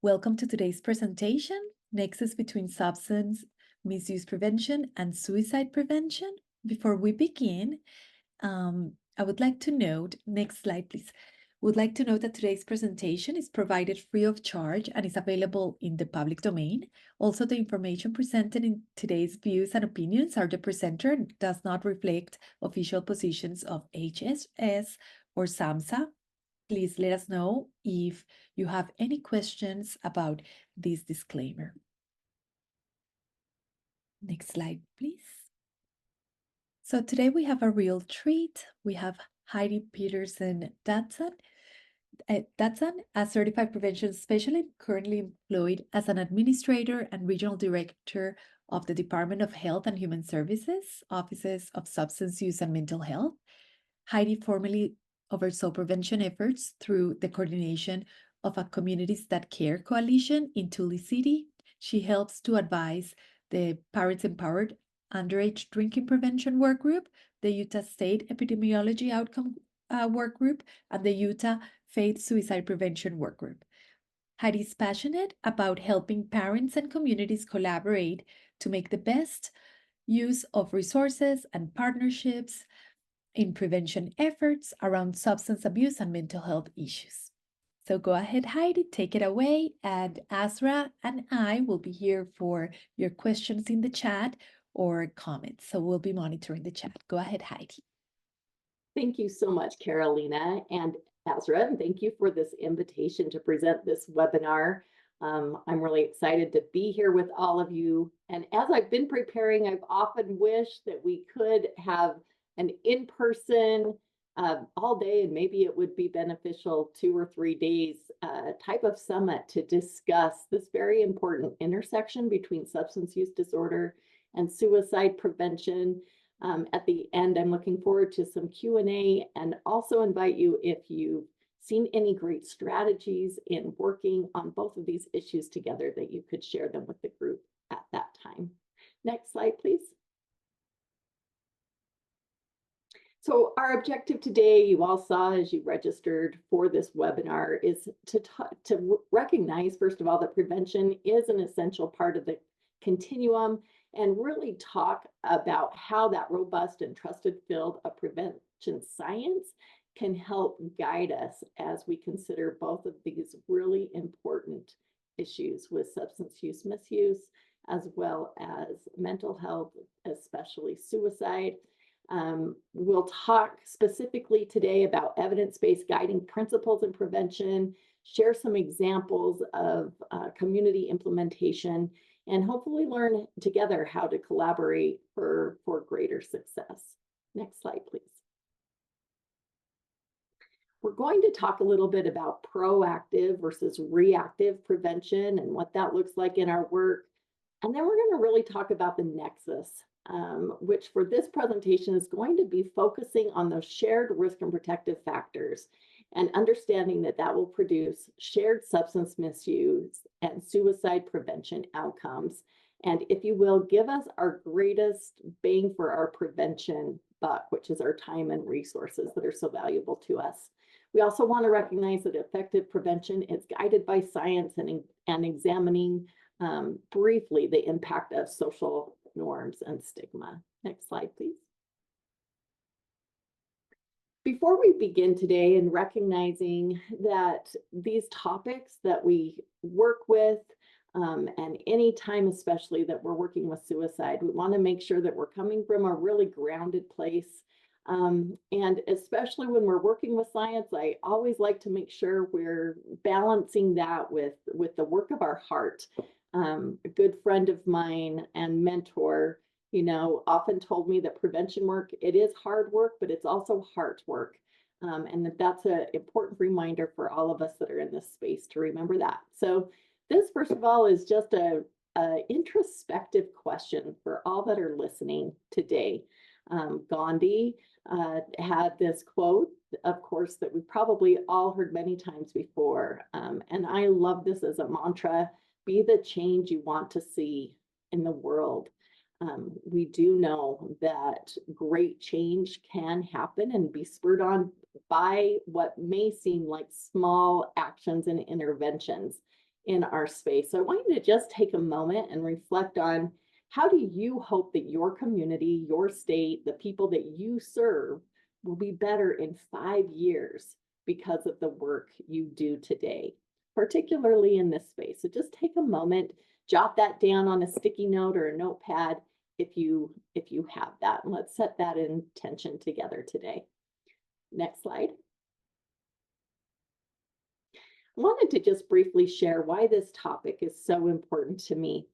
Welcome to today's presentation, Nexus between Substance Misuse Prevention and Suicide Prevention. Before we begin, I would like to note, next slide please, would like to note that today's presentation is provided free of charge and is available in the public domain. Also, the information presented in today's views and opinions are the presenter and does not reflect official positions of HSS or SAMHSA. Please let us know if you have any questions about this disclaimer. Next slide, please. So today we have a real treat. We have Heidi Peterson Dutson, a certified prevention specialist currently employed as an administrator and regional director of the Department of Health and Human Services, Offices of Substance Use and Mental Health. Heidi formerly oversaw prevention efforts through the coordination of a Communities That Care coalition in Tule City. She helps to advise the Parents Empowered Underage Drinking Prevention Work Group, the Utah State Epidemiology Outcome Work Group, and the Utah Faith Suicide Prevention Work Group. Heidi is passionate about helping parents and communities collaborate to make the best use of resources and partnerships in prevention efforts around substance abuse and mental health issues. So go ahead, Heidi, take it away, and Azra and I will be here for your questions in the chat or comments. So we'll be monitoring the chat. Go ahead, Heidi. Thank you so much, Carolina and Azra, and thank you for this invitation to present this webinar. I'm really excited to be here with all of you. And as I've been preparing, I've often wished that we could have an in-person all day, and maybe it would be beneficial 2 or 3 days type of summit to discuss this very important intersection between substance use disorder and suicide prevention. At the end, I'm looking forward to some Q&A and also invite you, if you've seen any great strategies in working on both of these issues together, that you could share them with the group at that time. Next slide, please. So our objective today, you all saw as you registered for this webinar, is to recognize, first of all, that prevention is an essential part of the continuum, and really talk about how that robust and trusted field of prevention science can help guide us as we consider both of these really important issues with substance use misuse, as well as mental health, especially suicide. We'll talk specifically today about evidence-based guiding principles in prevention, share some examples of community implementation, and hopefully learn together how to collaborate for greater success. Next slide, please. We're going to talk a little bit about proactive versus reactive prevention and what that looks like in our work. And then we're going to really talk about the nexus, which for this presentation is going to be focusing on those shared risk and protective factors, and understanding that that will produce shared substance misuse and suicide prevention outcomes. And if you will, give us our greatest bang for our prevention buck, which is our time and resources that are so valuable to us. We also want to recognize that effective prevention is guided by science and examining briefly the impact of social norms and stigma. Next slide, please. Before we begin today, and recognizing that these topics that we work with, and any time especially that we're working with suicide, we want to make sure that we're coming from a really grounded place. And especially when we're working with science, I always like to make sure we're balancing that with the work of our heart. A good friend of mine and mentor, often told me that prevention work, it is hard work, but it's also heart work. And that's an important reminder for all of us that are in this space to remember that. So this, first of all, is just a introspective question for all that are listening today. Gandhi had this quote, of course, that we've probably all heard many times before. And I love this as a mantra: be the change you want to see in the world. We do know that great change can happen and be spurred on by what may seem like small actions and interventions. in our space. So I want you to just take a moment and reflect on, how do you hope that your community, your state, the people that you serve will be better in 5 years because of the work you do today, particularly in this space? So just take a moment, jot that down on a sticky note or a notepad if you have that, and let's set that intention together today. Next slide. I wanted to just briefly share why this topic is so important to me.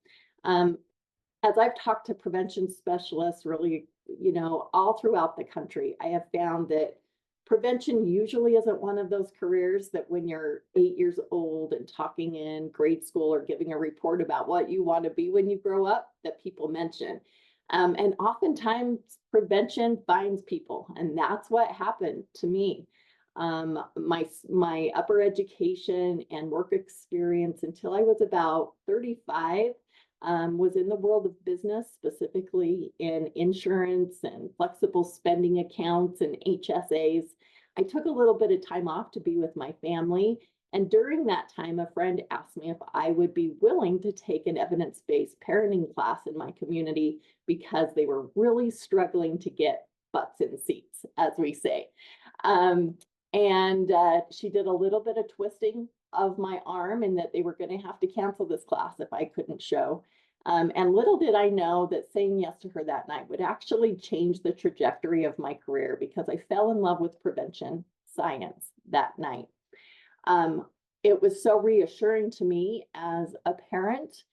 As I've talked to prevention specialists, really, all throughout the country, I have found that prevention usually isn't one of those careers that when you're 8 years old and talking in grade school or giving a report about what you want to be when you grow up, that people mention. And oftentimes prevention finds people, and that's what happened to me. My upper education and work experience until I was about 35 was in the world of business, specifically in insurance and flexible spending accounts and HSAs. I took a little bit of time off to be with my family. And during that time, a friend asked me if I would be willing to take an evidence-based parenting class in my community because they were really struggling to get butts in seats, as we say. And she did a little bit of twisting of my arm, and that they were going to have to cancel this class if I couldn't show. And little did I know that saying yes to her that night would actually change the trajectory of my career, because I fell in love with prevention science that night. It was so reassuring to me as a parent,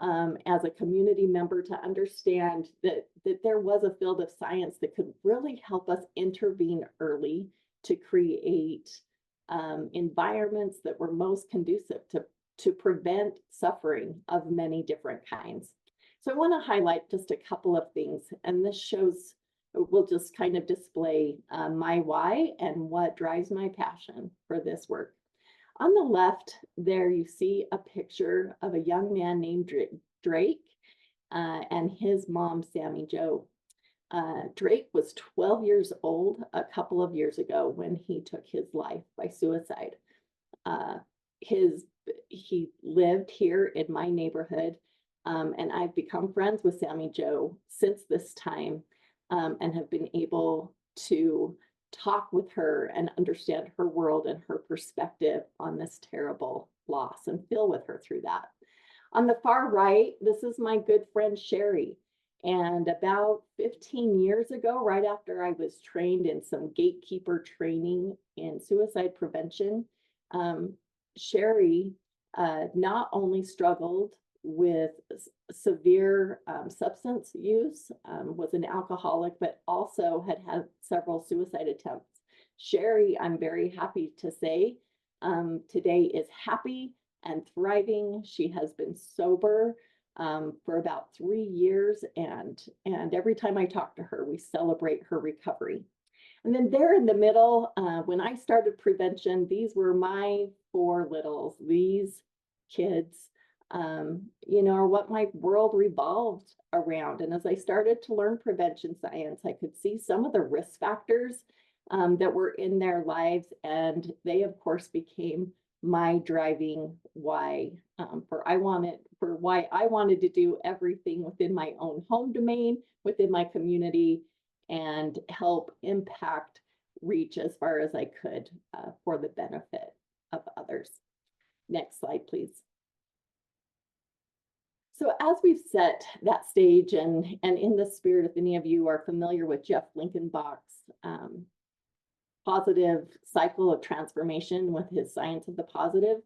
as a community member, to understand that there was a field of science that could really help us intervene early to create environments that were most conducive to prevent suffering of many different kinds. So I want to highlight just a couple of things, and this will just kind of display my why and what drives my passion for this work. On the left there, you see a picture of a young man named Drake and his mom, Sammy Jo. Drake was 12 years old a couple of years ago when he took his life by suicide. He lived here in my neighborhood, and I've become friends with Sammy Jo since this time, and have been able to talk with her and understand her world and her perspective on this terrible loss and feel with her through that. On the far right, this is my good friend Sherry. And about 15 years ago, right after I was trained in some gatekeeper training in suicide prevention, Sherry not only struggled with severe substance use, was an alcoholic, but also had several suicide attempts. Sherry, I'm very happy to say, today is happy and thriving. She has been sober for about 3 years, and every time I talk to her, we celebrate her recovery. And then there in the middle, when I started prevention, these were my four littles. These kids, are what my world revolved around. And as I started to learn prevention science, I could see some of the risk factors that were in their lives, and they, of course, became my driving why for why I wanted to do everything within my own home domain, within my community, and help impact reach as far as I could for the benefit of others. Next slide, please. So as we've set that stage, and in the spirit, if any of you are familiar with Jeff Linkenbach's positive cycle of transformation with his science of the positive,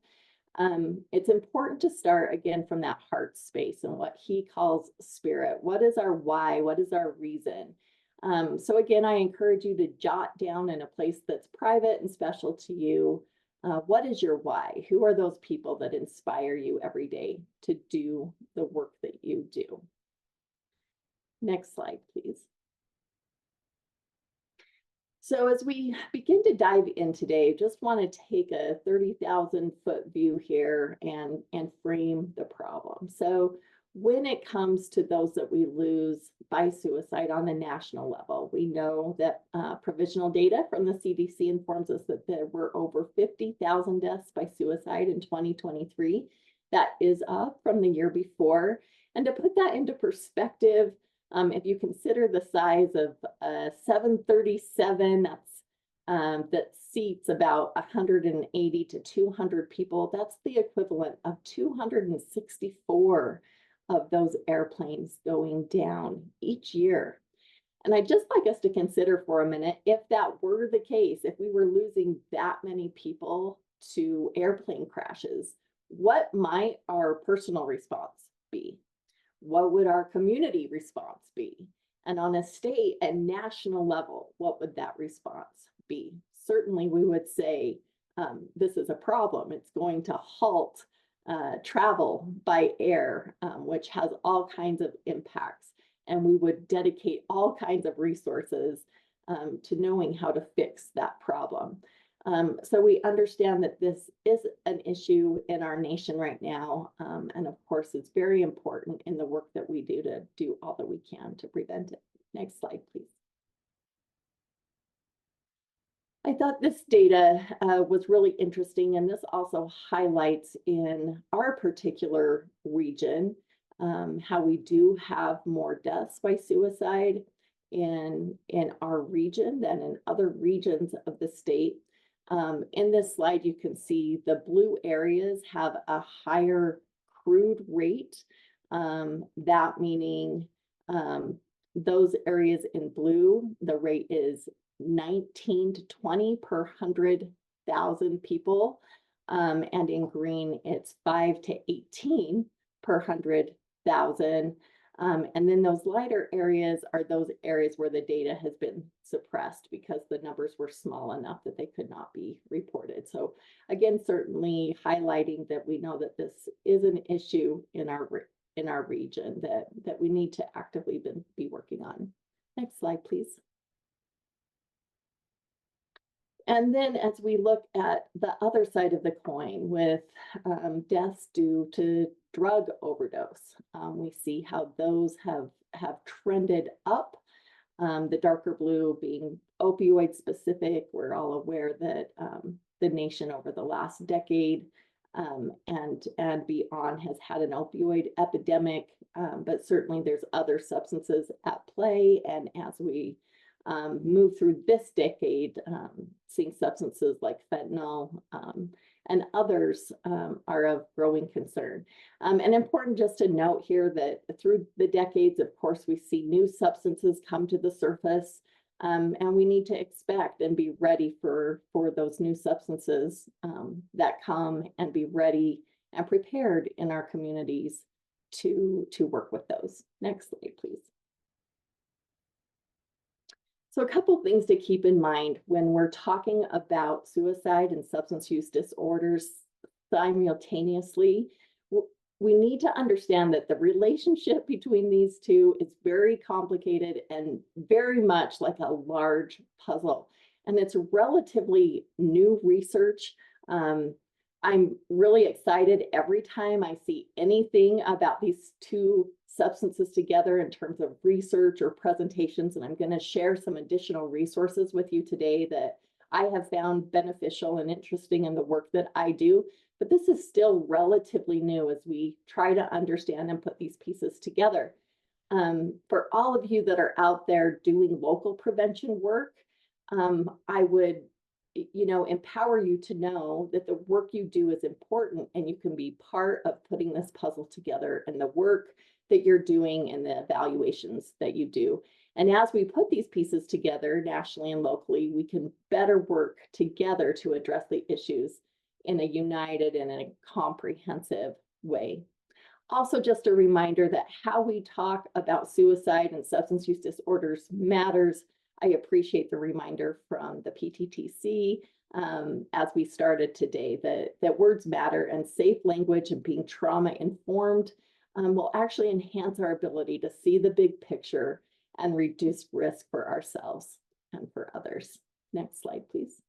it's important to start again from that heart space and what he calls spirit. What is our why? What is our reason? So again, I encourage you to jot down in a place that's private and special to you. What is your why? Who are those people that inspire you every day to do the work that you do? Next slide, please. So as we begin to dive in today, just want to take a 30,000-foot view here and frame the problem. So when it comes to those that we lose by suicide on the national level, we know that provisional data from the CDC informs us that there were over 50,000 deaths by suicide in 2023. That is up from the year before. And to put that into perspective, if you consider the size of a 737, that seats about 180 to 200 people, that's the equivalent of 264 of those airplanes going down each year. And I'd just like us to consider for a minute, if that were the case, if we were losing that many people to airplane crashes, what might our personal response be? What would our community response be? And on a state and national level, what would that response be? Certainly, we would say, this is a problem. It's going to halt travel by air, which has all kinds of impacts. And we would dedicate all kinds of resources to knowing how to fix that problem. So we understand that this is an issue in our nation right now. And of course, it's very important in the work that we do to do all that we can to prevent it. Next slide, please. I thought this data was really interesting, and this also highlights in our particular region how we do have more deaths by suicide in our region than in other regions of the state. In this slide, you can see the blue areas have a higher crude rate, that meaning those areas in blue, the rate is 19 to 20 per 100,000 people. And in green, it's 5 to 18 per 100,000. And then those lighter areas are those areas where the data has been suppressed because the numbers were small enough that they could not be reported. So again, certainly highlighting that we know that this is an issue in our region that we need to actively be working on. Next slide, please. And then as we look at the other side of the coin with deaths due to drug overdose, we see how those have trended up. The darker blue being opioid specific. We're all aware that the nation over the last decade and beyond has had an opioid epidemic, but certainly there's other substances at play. And as we move through this decade, seeing substances like fentanyl and others are of growing concern. And important just to note here that through the decades, of course, we see new substances come to the surface, and we need to expect and be ready for those new substances that come, and be ready and prepared in our communities to work with those. Next slide, please. So a couple things to keep in mind when we're talking about suicide and substance use disorders simultaneously. We need to understand that the relationship between these two is very complicated and very much like a large puzzle. And it's relatively new research. I'm really excited every time I see anything about these two substances together in terms of research or presentations, and I'm going to share some additional resources with you today that I have found beneficial and interesting in the work that I do. But this is still relatively new as we try to understand and put these pieces together. For all of you that are out there doing local prevention work, I would empower you to know that the work you do is important, and you can be part of putting this puzzle together and the work that you're doing and the evaluations that you do. And as we put these pieces together nationally and locally, we can better work together to address the issues in a united and in a comprehensive way. Also, just a reminder that how we talk about suicide and substance use disorders matters. I appreciate the reminder from the PTTC as we started today that words matter, and safe language and being trauma informed will actually enhance our ability to see the big picture and reduce risk for ourselves and for others. Next slide, please.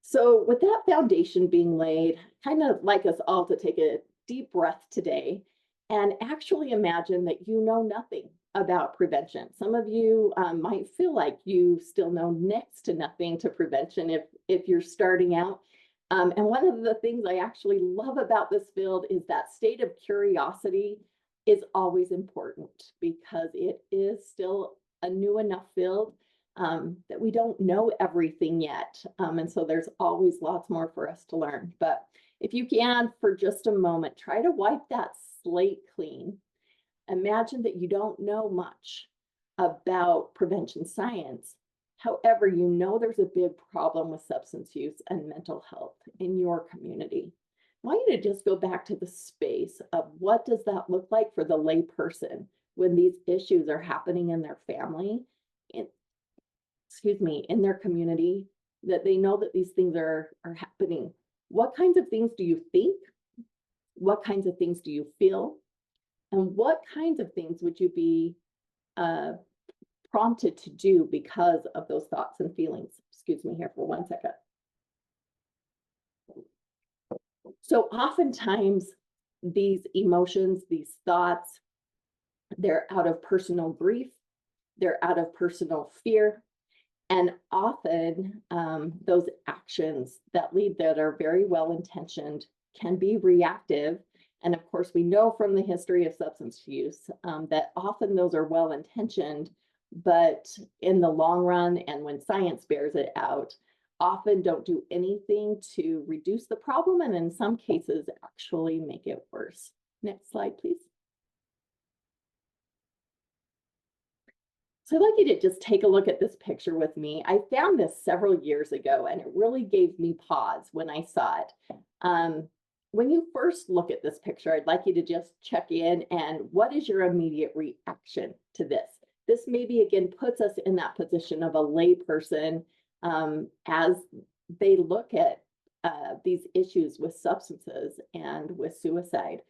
So with that foundation being laid, kind of like us all to take a deep breath today and actually imagine that you know nothing about prevention. Some of you might feel like you still know next to nothing to prevention if you're starting out. And one of the things I actually love about this field is that state of curiosity is always important because it is still a new enough field that we don't know everything yet. And so there's always lots more for us to learn. But if you can, for just a moment, try to wipe that slate clean. Imagine that you don't know much about prevention science. However, you know there's a big problem with substance use and mental health in your community. I want you to just go back to the space of what does that look like for the lay person when these issues are happening in their family, in their community, that they know that these things are happening. What kinds of things do you think? What kinds of things do you feel? And what kinds of things would you be prompted to do because of those thoughts and feelings? Excuse me here for 1 second. So oftentimes these emotions, these thoughts, they're out of personal grief, they're out of personal fear, and often those actions that lead that are very well intentioned can be reactive. And of course, we know from the history of substance use that often those are well intentioned, but in the long run, and when science bears it out, often don't do anything to reduce the problem, and in some cases actually make it worse. Next slide, please. So I'd like you to just take a look at this picture with me. I found this several years ago, and it really gave me pause when I saw it. When you first look at this picture, I'd like you to just check in and what is your immediate reaction to this? This maybe again puts us in that position of a lay person as they look at these issues with substances and with suicide.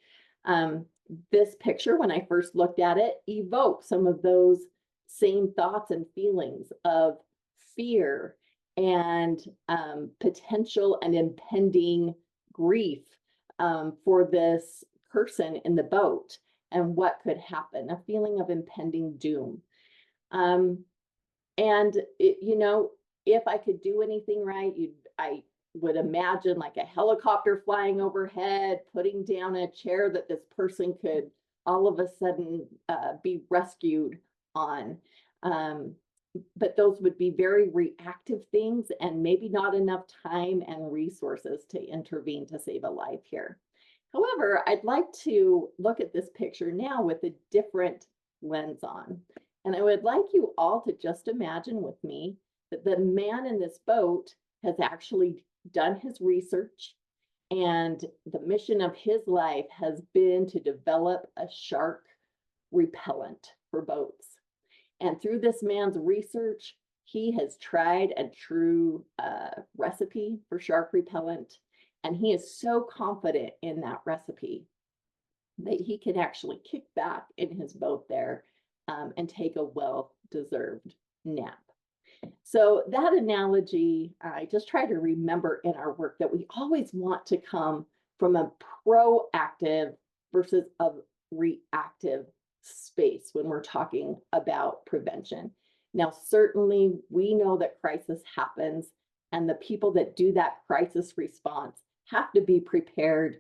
This picture, when I first looked at it, evoked some of those same thoughts and feelings of fear and potential and impending grief for this person in the boat and what could happen, a feeling of impending doom. If I could do anything right, I would imagine like a helicopter flying overhead, putting down a chair that this person could all of a sudden be rescued on. But those would be very reactive things and maybe not enough time and resources to intervene to save a life here. However, I'd like to look at this picture now with a different lens on. And I would like you all to just imagine with me that the man in this boat has actually done his research, and the mission of his life has been to develop a shark repellent for boats. And through this man's research, he has tried a true recipe for shark repellent. And he is so confident in that recipe that he can actually kick back in his boat there and take a well-deserved nap. So that analogy, I just try to remember in our work that we always want to come from a proactive versus a reactive space when we're talking about prevention. Now, certainly we know that crisis happens, and the people that do that crisis response have to be prepared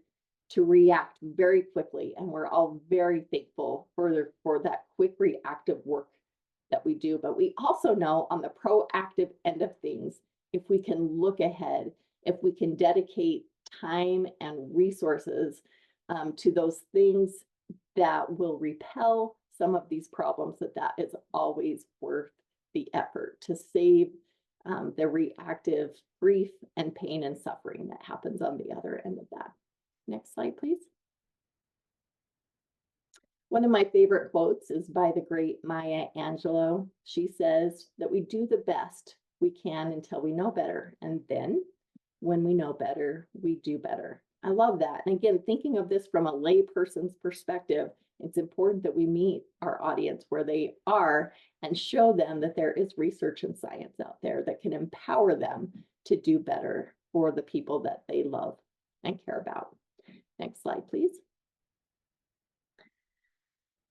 to react very quickly. And we're all very thankful for that quick reactive work that we do. But we also know on the proactive end of things, if we can look ahead, if we can dedicate time and resources to those things that will repel some of these problems, that is always worth the effort to save the reactive grief and pain and suffering that happens on the other end of that. Next slide, please. One of my favorite quotes is by the great Maya Angelou. She says that we do the best we can until we know better. And then when we know better, we do better. I love that. And again, thinking of this from a lay person's perspective, it's important that we meet our audience where they are and show them that there is research and science out there that can empower them to do better for the people that they love and care about. Next slide, please.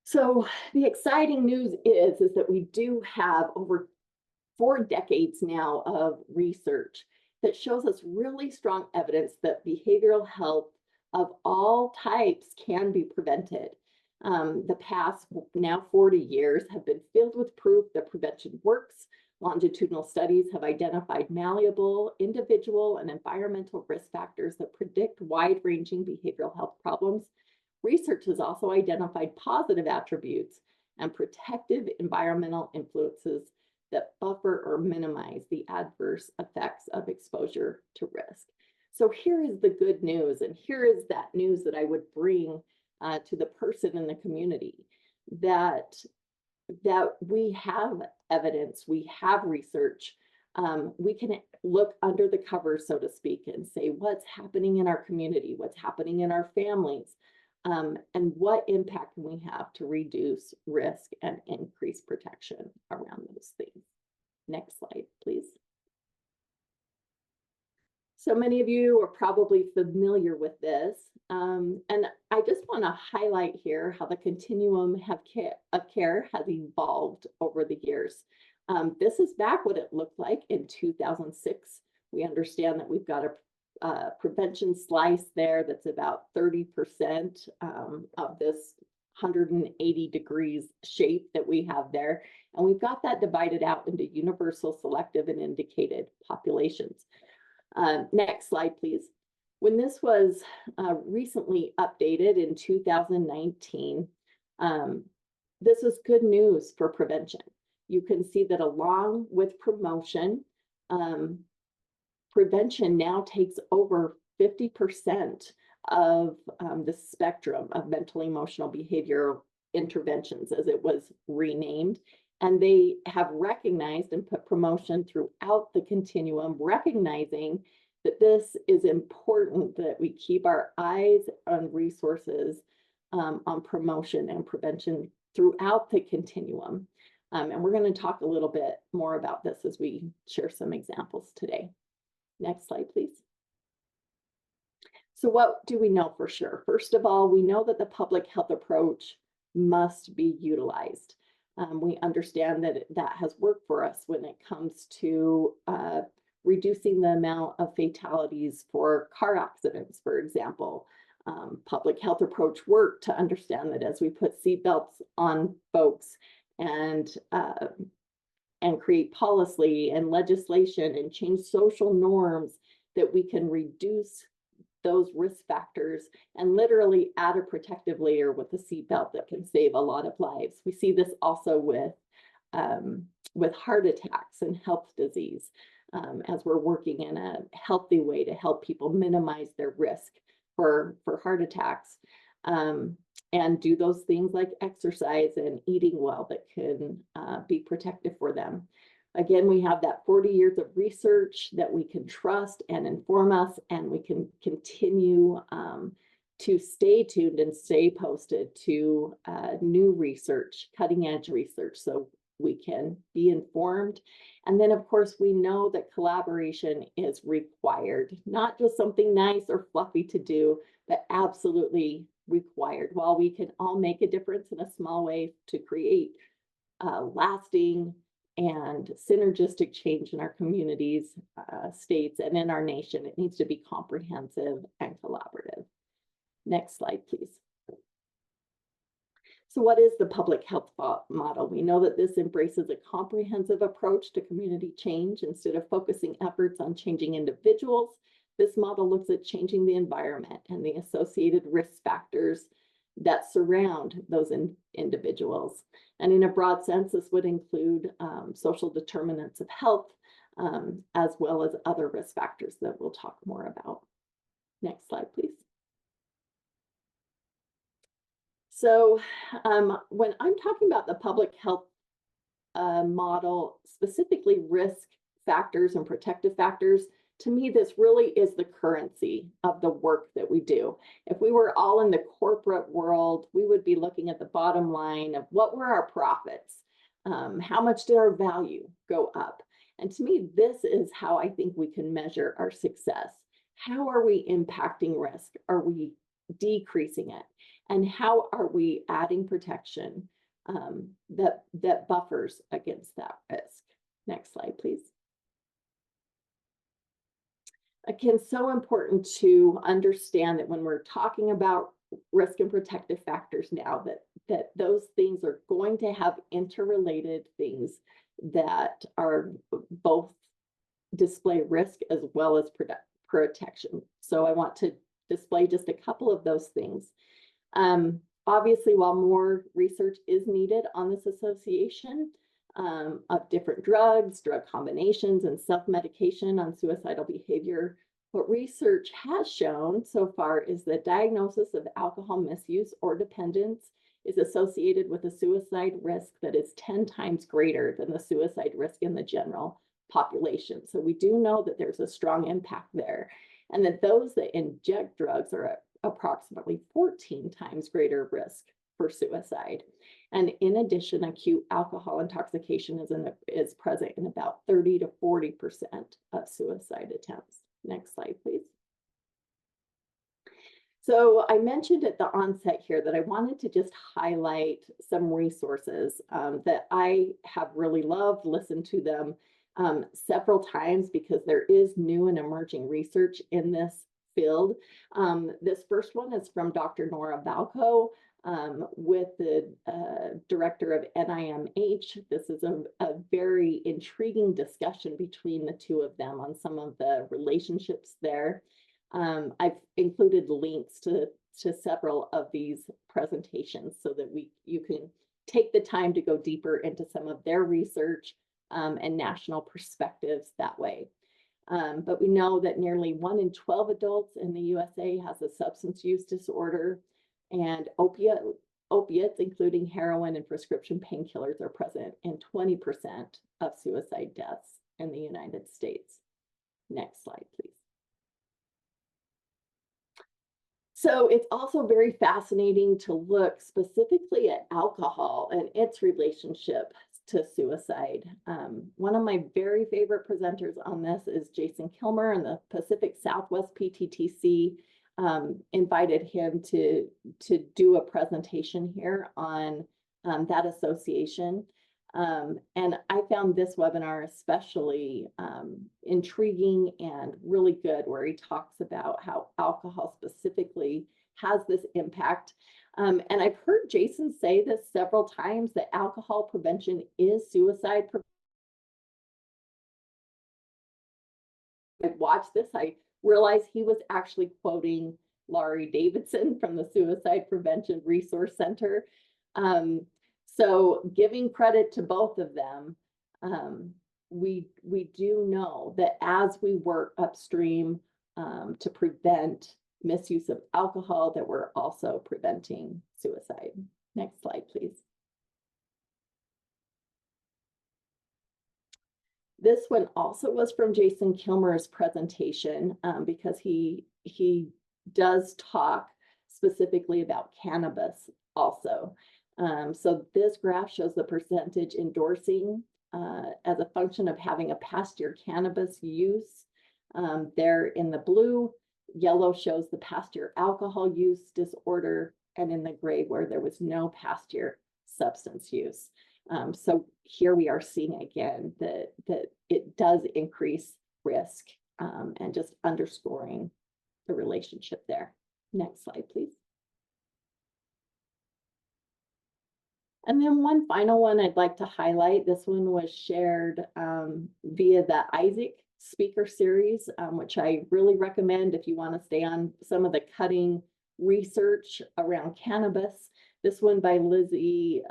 So the exciting news is that we do have over 4 decades now of research that shows us really strong evidence that behavioral health of all types can be prevented. The past now 40 years have been filled with proof that prevention works. Longitudinal studies have identified malleable, individual, and environmental risk factors that predict wide-ranging behavioral health problems. Research has also identified positive attributes and protective environmental influences that buffer or minimize the adverse effects of exposure to risk. So here is the good news, and here is that news that I would bring to the person in the community, that we have evidence, we have research. We can look under the covers, so to speak, and say what's happening in our community, what's happening in our families, and what impact can we have to reduce risk and increase protection around those things. Next slide, please. So many of you are probably familiar with this. And I just want to highlight here how the continuum of care has evolved over the years. This is back what it looked like in 2006. We understand that we've got a prevention slice there that's about 30% of this 180 degrees shape that we have there. And we've got that divided out into universal, selective, and indicated populations. Next slide, please. When this was recently updated in 2019, this is good news for prevention. You can see that along with promotion, prevention now takes over 50% of the spectrum of mental emotional behavioral interventions, as it was renamed. And they have recognized and put promotion throughout the continuum, recognizing that this is important, that we keep our eyes on resources on promotion and prevention throughout the continuum. And we're going to talk a little bit more about this as we share some examples today. Next slide, please. So what do we know for sure? First of all, we know that the public health approach must be utilized. We understand that that has worked for us when it comes to reducing the amount of fatalities for car accidents, for example. Public health approach worked to understand that as we put seatbelts on folks and create policy and legislation and change social norms, that we can reduce those risk factors and literally add a protective layer with a seatbelt that can save a lot of lives. We see this also with heart attacks and health disease, as we're working in a healthy way to help people minimize their risk for heart attacks, and do those things like exercise and eating well that can be protective for them. Again, we have that 40 years of research that we can trust and inform us, and we can continue to stay tuned and stay posted to new research, cutting edge research, so we can be informed. And then, of course, we know that collaboration is required, not just something nice or fluffy to do, but absolutely required. While we can all make a difference in a small way to create lasting and synergistic change in our communities, states, and in our nation, it needs to be comprehensive and collaborative. Next slide, please. So what is the public health model? We know that this embraces a comprehensive approach to community change. Instead of focusing efforts on changing individuals, this model looks at changing the environment and the associated risk factors that surround those individuals. And in a broad sense, this would include social determinants of health, as well as other risk factors that we'll talk more about. Next slide, please. So when I'm talking about the public health model, specifically risk factors and protective factors, to me, this really is the currency of the work that we do. If we were all in the corporate world, we would be looking at the bottom line of what were our profits? How much did our value go up? And to me, this is how I think we can measure our success. How are we impacting risk? Are we decreasing it? And how are we adding protection that buffers against that risk? Next slide, please. Again, so important to understand that when we're talking about risk and protective factors now, that those things are going to have interrelated things that are both display risk as well as protection. So I want to display just a couple of those things. Obviously, while more research is needed on this association of different drugs, drug combinations, and self-medication on suicidal behavior, what research has shown so far is that diagnosis of alcohol misuse or dependence is associated with a suicide risk that is 10 times greater than the suicide risk in the general population. So we do know that there's a strong impact there, and that those that inject drugs are at approximately 14 times greater risk for suicide. And in addition, acute alcohol intoxication is present in about 30 to 40% of suicide attempts. Next slide, please. So I mentioned at the onset here that I wanted to just highlight some resources that I have really loved, listened to them several times because there is new and emerging research in this field. This first one is from Dr. Nora Balco with the director of NIMH. This is a very intriguing discussion between the two of them on some of the relationships there. I've included links to several of these presentations so that you can take the time to go deeper into some of their research and national perspectives that way. But we know that nearly 1 in 12 adults in the USA has a substance use disorder, and opiates, including heroin and prescription painkillers, are present in 20% of suicide deaths in the United States. Next slide, please. So it's also very fascinating to look specifically at alcohol and its relationship to suicide. One of my very favorite presenters on this is Jason Kilmer, and the Pacific Southwest PTTC invited him to do a presentation here on that association. And I found this webinar especially intriguing and really good, where he talks about how alcohol specifically has this impact. And I've heard Jason say this several times, that alcohol prevention is suicide prevention. I watched this, I realized he was actually quoting Laurie Davidson from the Suicide Prevention Resource Center. So giving credit to both of them, we do know that as we work upstream to prevent misuse of alcohol, that we're also preventing suicide. Next slide, please. This one also was from Jason Kilmer's presentation because he does talk specifically about cannabis also. So this graph shows the percentage endorsing as a function of having a past year cannabis use. There in the blue, yellow shows the past year alcohol use disorder, and in the gray where there was no past year substance use. So here we are seeing again that it does increase risk and just underscoring the relationship there. Next slide, please. And then one final one I'd like to highlight. This one was shared via the Isaac speaker series, which I really recommend if you want to stay on some of the cutting research around cannabis. This one by Libby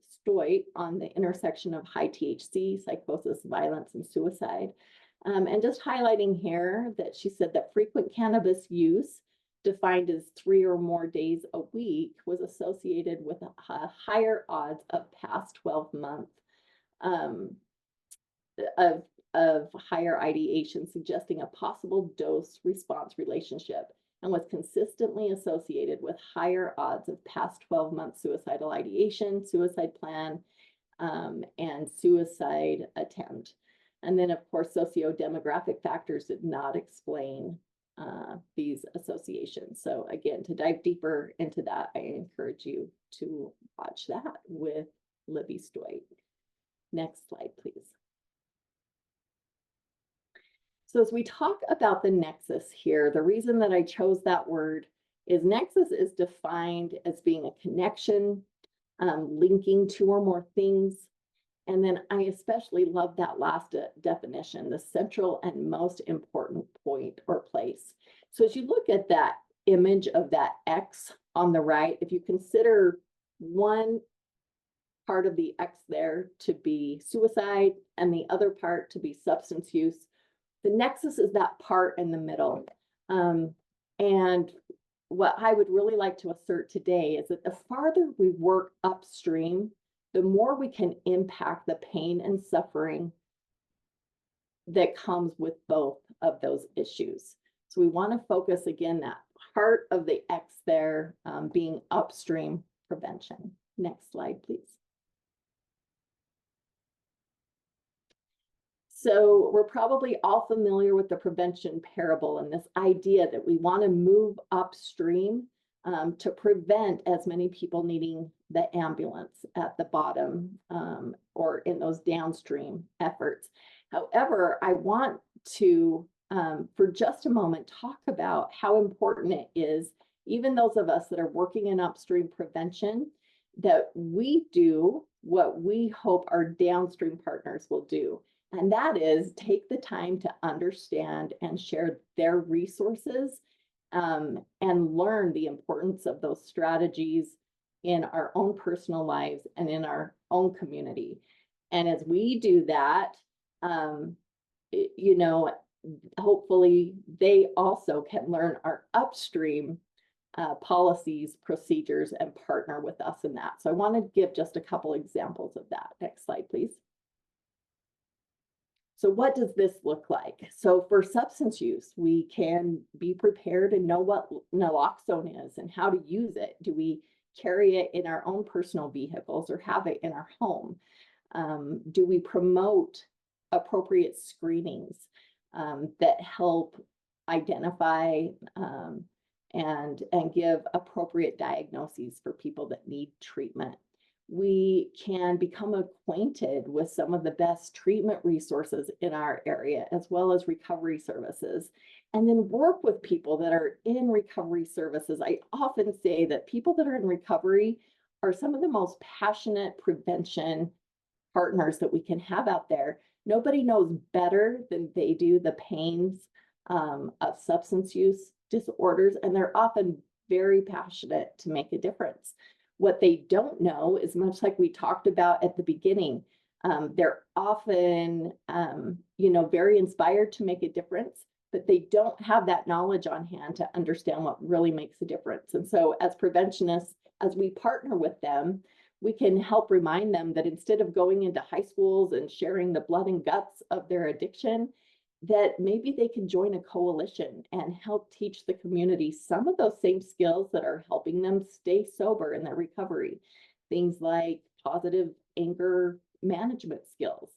Stoit on the intersection of high THC, psychosis, violence, and suicide. And just highlighting here that she said that frequent cannabis use, defined as 3 or more days a week, was associated with a higher odds of past 12 months of higher ideation, suggesting a possible dose response relationship, and was consistently associated with higher odds of past 12-month suicidal ideation, suicide plan, and suicide attempt. And then, of course, socio-demographic factors did not explain these associations. So again, to dive deeper into that, I encourage you to watch that with Libby Stoit. Next slide, please. So as we talk about the nexus here, the reason that I chose that word is nexus is defined as being a connection, linking two or more things. And then I especially love that last definition, the central and most important point or place. So as you look at that image of that X on the right, if you consider one part of the X there to be suicide and the other part to be substance use, the nexus is that part in the middle. And what I would really like to assert today is that the farther we work upstream, the more we can impact the pain and suffering that comes with both of those issues. So we want to focus again, that heart of the X there being upstream prevention. Next slide, please. So we're probably all familiar with the prevention parable and this idea that we want to move upstream to prevent as many people needing the ambulance at the bottom or in those downstream efforts. However, I want to, for just a moment, talk about how important it is, even those of us that are working in upstream prevention, that we do what we hope our downstream partners will do. And that is take the time to understand and share their resources and learn the importance of those strategies in our own personal lives and in our own community. And as we do that, you know, hopefully they also can learn our upstream policies, procedures, and partner with us in that. So I want to give just a couple examples of that. Next slide, please. So what does this look like? So for substance use, we can be prepared and know what naloxone is and how to use it. Do we carry it in our own personal vehicles or have it in our home? Do we promote appropriate screenings that help identify and give appropriate diagnoses for people that need treatment? We can become acquainted with some of the best treatment resources in our area, as well as recovery services, and then work with people that are in recovery services. I often say that people that are in recovery are some of the most passionate prevention partners that we can have out there. Nobody knows better than they do the pains of substance use disorders, and they're often very passionate to make a difference. What they don't know is, much like we talked about at the beginning, they're often, you know, very inspired to make a difference, but they don't have that knowledge on hand to understand what really makes a difference. And so as preventionists, as we partner with them, we can help remind them that instead of going into high schools and sharing the blood and guts of their addiction, that maybe they can join a coalition and help teach the community some of those same skills that are helping them stay sober in their recovery. Things like positive anger management skills,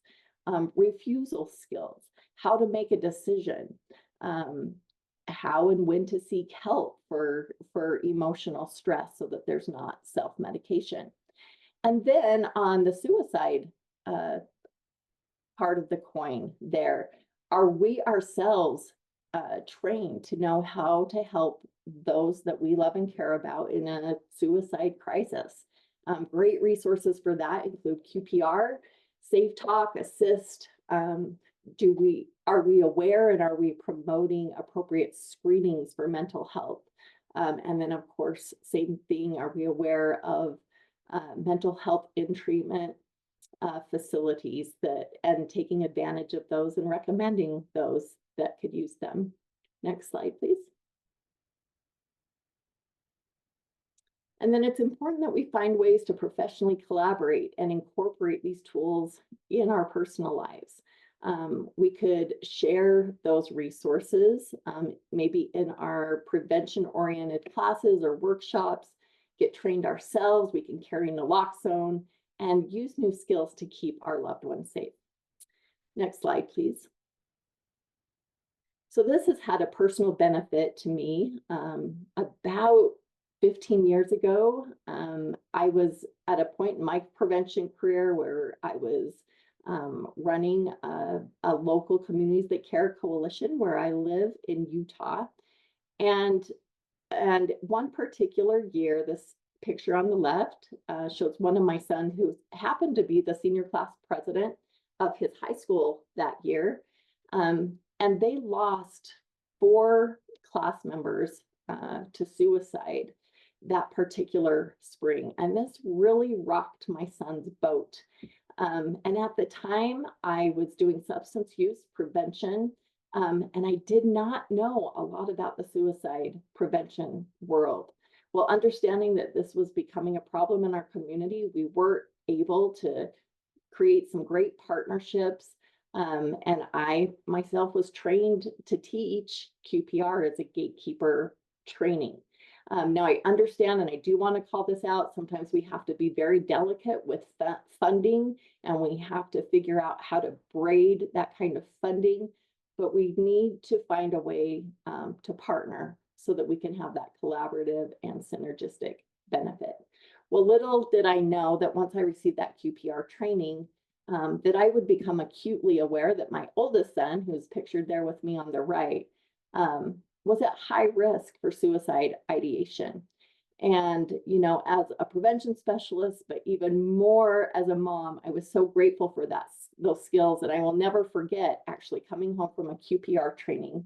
refusal skills, how to make a decision, how and when to seek help for emotional stress so that there's not self-medication. And then on the suicide part of the coin there, are we ourselves trained to know how to help those that we love and care about in a suicide crisis? Great resources for that include QPR, Safe Talk, Assist. Are we aware and are we promoting appropriate screenings for mental health? And then of course, same thing, are we aware of mental health in treatment facilities and taking advantage of those and recommending those that could use them? Next slide, please. And then it's important that we find ways to professionally collaborate and incorporate these tools in our personal lives. We could share those resources, maybe in our prevention-oriented classes or workshops, get trained ourselves. We can carry naloxone and use new skills to keep our loved ones safe. Next slide, please. So this has had a personal benefit to me. About 15 years ago, I was at a point in my prevention career where I was running a local Communities That Care coalition where I live in Utah. And one particular year, this picture on the left shows one of my sons who happened to be the senior class president of his high school that year. And they lost 4 class members to suicide that particular spring. And this really rocked my son's boat. And at the time, I was doing substance use prevention, and I did not know a lot about the suicide prevention world. Well, understanding that this was becoming a problem in our community, we were able to create some great partnerships. And I myself was trained to teach QPR as a gatekeeper training. Now I understand, and I do want to call this out, sometimes we have to be very delicate with funding, and we have to figure out how to braid that kind of funding, but we need to find a way to partner so that we can have that collaborative and synergistic benefit. Well, little did I know that once I received that QPR training, that I would become acutely aware that my oldest son, who's pictured there with me on the right, was at high risk for suicide ideation. And, you know, as a prevention specialist, but even more as a mom, I was so grateful for those skills. And I will never forget actually coming home from a QPR training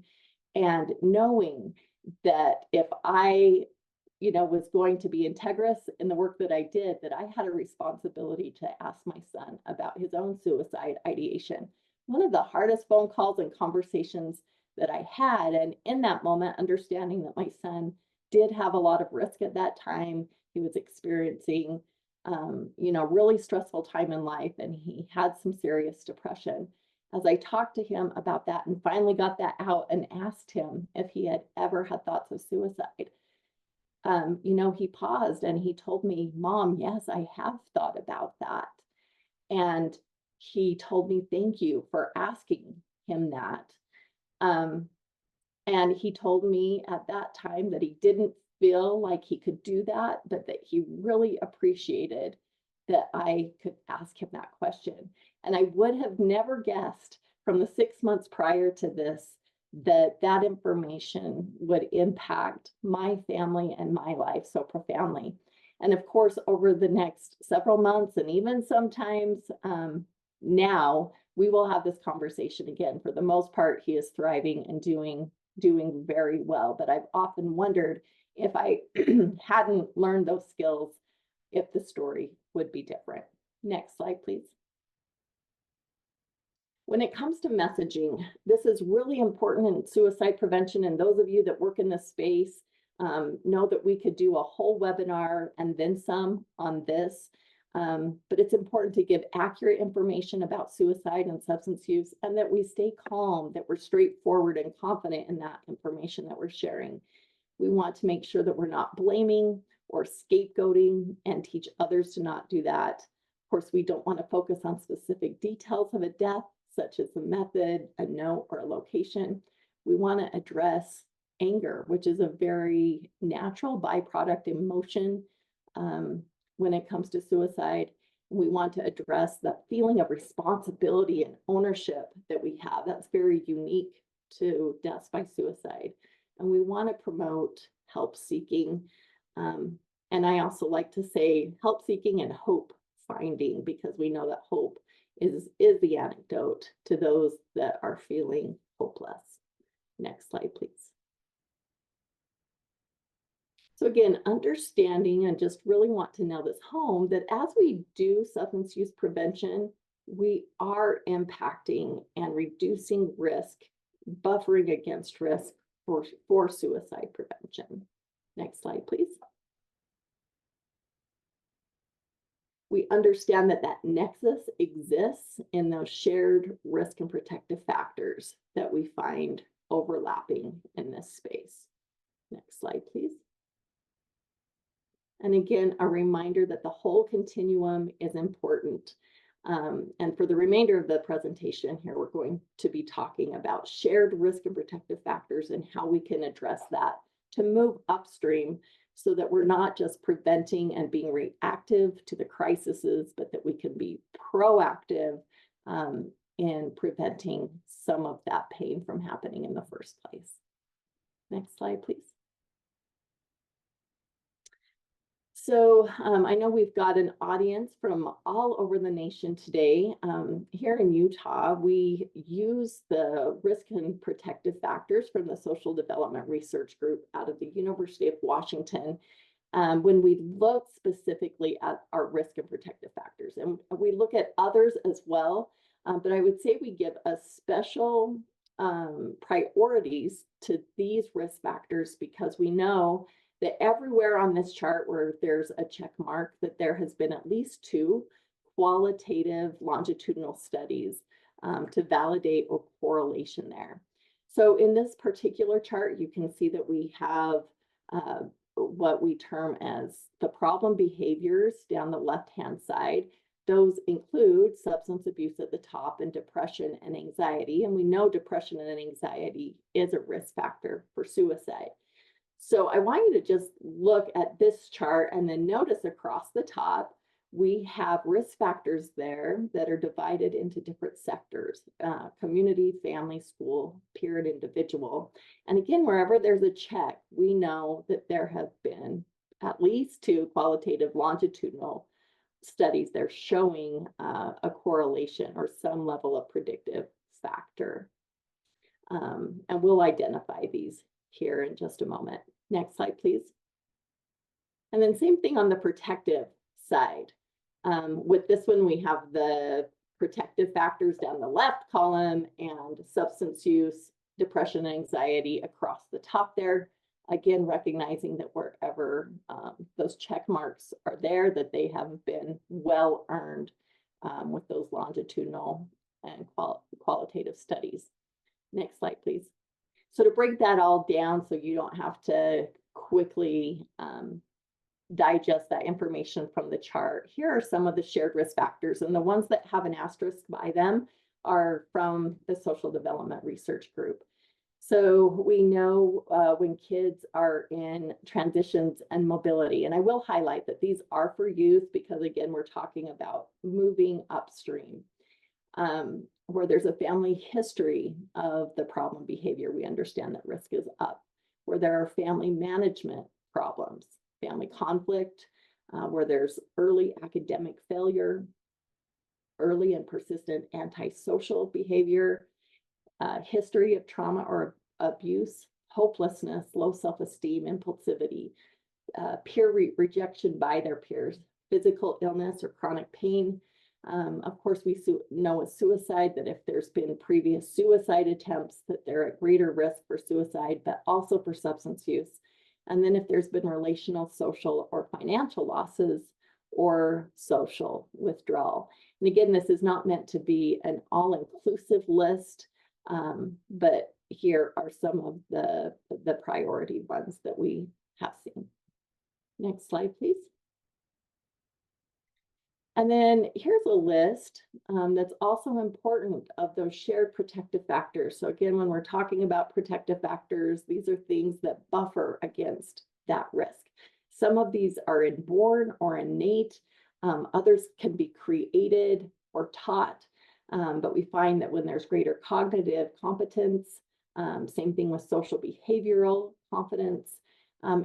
and knowing that if I, you know, was going to be integrous in the work that I did, that I had a responsibility to ask my son about his own suicide ideation. One of the hardest phone calls and conversations that I had. And in that moment, understanding that my son did have a lot of risk at that time. He was experiencing, you know, really stressful time in life, and he had some serious depression. As I talked to him about that and finally got that out and asked him if he had ever had thoughts of suicide, you know, he paused and he told me, "Mom, yes, I have thought about that." And he told me, "Thank you for asking him that." And he told me at that time that he didn't feel like he could do that, but that he really appreciated that I could ask him that question. And I would have never guessed from the 6 months prior to this that that information would impact my family and my life so profoundly. And of course, over the next several months, and even sometimes now, we will have this conversation again. For the most part, he is thriving and doing very well. But I've often wondered if I hadn't learned those skills, if the story would be different. Next slide, please. When it comes to messaging, this is really important in suicide prevention. And those of you that work in this space know that we could do a whole webinar and then some on this. But it's important to give accurate information about suicide and substance use, and that we stay calm, that we're straightforward and confident in that information that we're sharing. We want to make sure that we're not blaming or scapegoating and teach others to not do that. Of course, we don't want to focus on specific details of a death, such as a method, a note, or a location. We want to address anger, which is a very natural byproduct emotion. When it comes to suicide, we want to address that feeling of responsibility and ownership that we have. That's very unique to deaths by suicide. And we want to promote help seeking. And I also like to say help seeking and hope finding, because we know that hope is the antidote to those that are feeling hopeless. Next slide, please. So again, understanding, and just really want to nail this home, that as we do substance use prevention, we are impacting and reducing risk, buffering against risk for suicide prevention. Next slide, please. We understand that that nexus exists in those shared risk and protective factors that we find overlapping in this space. Next slide, please. And again, a reminder that the whole continuum is important. And for the remainder of the presentation here, we're going to be talking about shared risk and protective factors and how we can address that to move upstream so that we're not just preventing and being reactive to the crises, but that we can be proactive in preventing some of that pain from happening in the first place. Next slide, please. So I know we've got an audience from all over the nation today. Here in Utah, we use the risk and protective factors from the Social Development Research Group out of the University of Washington when we look specifically at our risk and protective factors. And we look at others as well, but I would say we give a special priorities to these risk factors because we know that everywhere on this chart where there's a check mark, that there has been at least 2 qualitative longitudinal studies to validate a correlation there. So in this particular chart, you can see that we have what we term as the problem behaviors down the left-hand side. Those include substance abuse at the top and depression and anxiety. And we know depression and anxiety is a risk factor for suicide. So I want you to just look at this chart and then notice across the top, we have risk factors there that are divided into different sectors, community, family, school, peer, and individual. And again, wherever there's a check, we know that there have been at least 2 qualitative longitudinal studies. They're showing a correlation or some level of predictive factor. And we'll identify these here in just a moment. Next slide, please. And then same thing on the protective side. With this one, we have the protective factors down the left column and substance use, depression, and anxiety across the top there. Again, recognizing that wherever those check marks are there, that they have been well earned with those longitudinal and qualitative studies. Next slide, please. So to break that all down so you don't have to quickly digest that information from the chart, here are some of the shared risk factors, and the ones that have an asterisk by them are from the Social Development Research Group. So we know when kids are in transitions and mobility, and I will highlight that these are for youth because again, we're talking about moving upstream. Where there's a family history of the problem behavior, we understand that risk is up. Where there are family management problems, family conflict, where there's early academic failure, early and persistent antisocial behavior, history of trauma or abuse, hopelessness, low self-esteem, impulsivity, peer rejection by their peers, physical illness or chronic pain. Of course, we know with suicide that if there's been previous suicide attempts, that they're at greater risk for suicide, but also for substance use. And then if there's been relational, social, or financial losses or social withdrawal. And again, this is not meant to be an all-inclusive list, but here are some of the priority ones that we have seen. Next slide, please. And then here's a list that's also important of those shared protective factors. So again, when we're talking about protective factors, these are things that buffer against that risk. Some of these are inborn or innate. Others can be created or taught. But we find that when there's greater cognitive competence, same thing with social behavioral competence,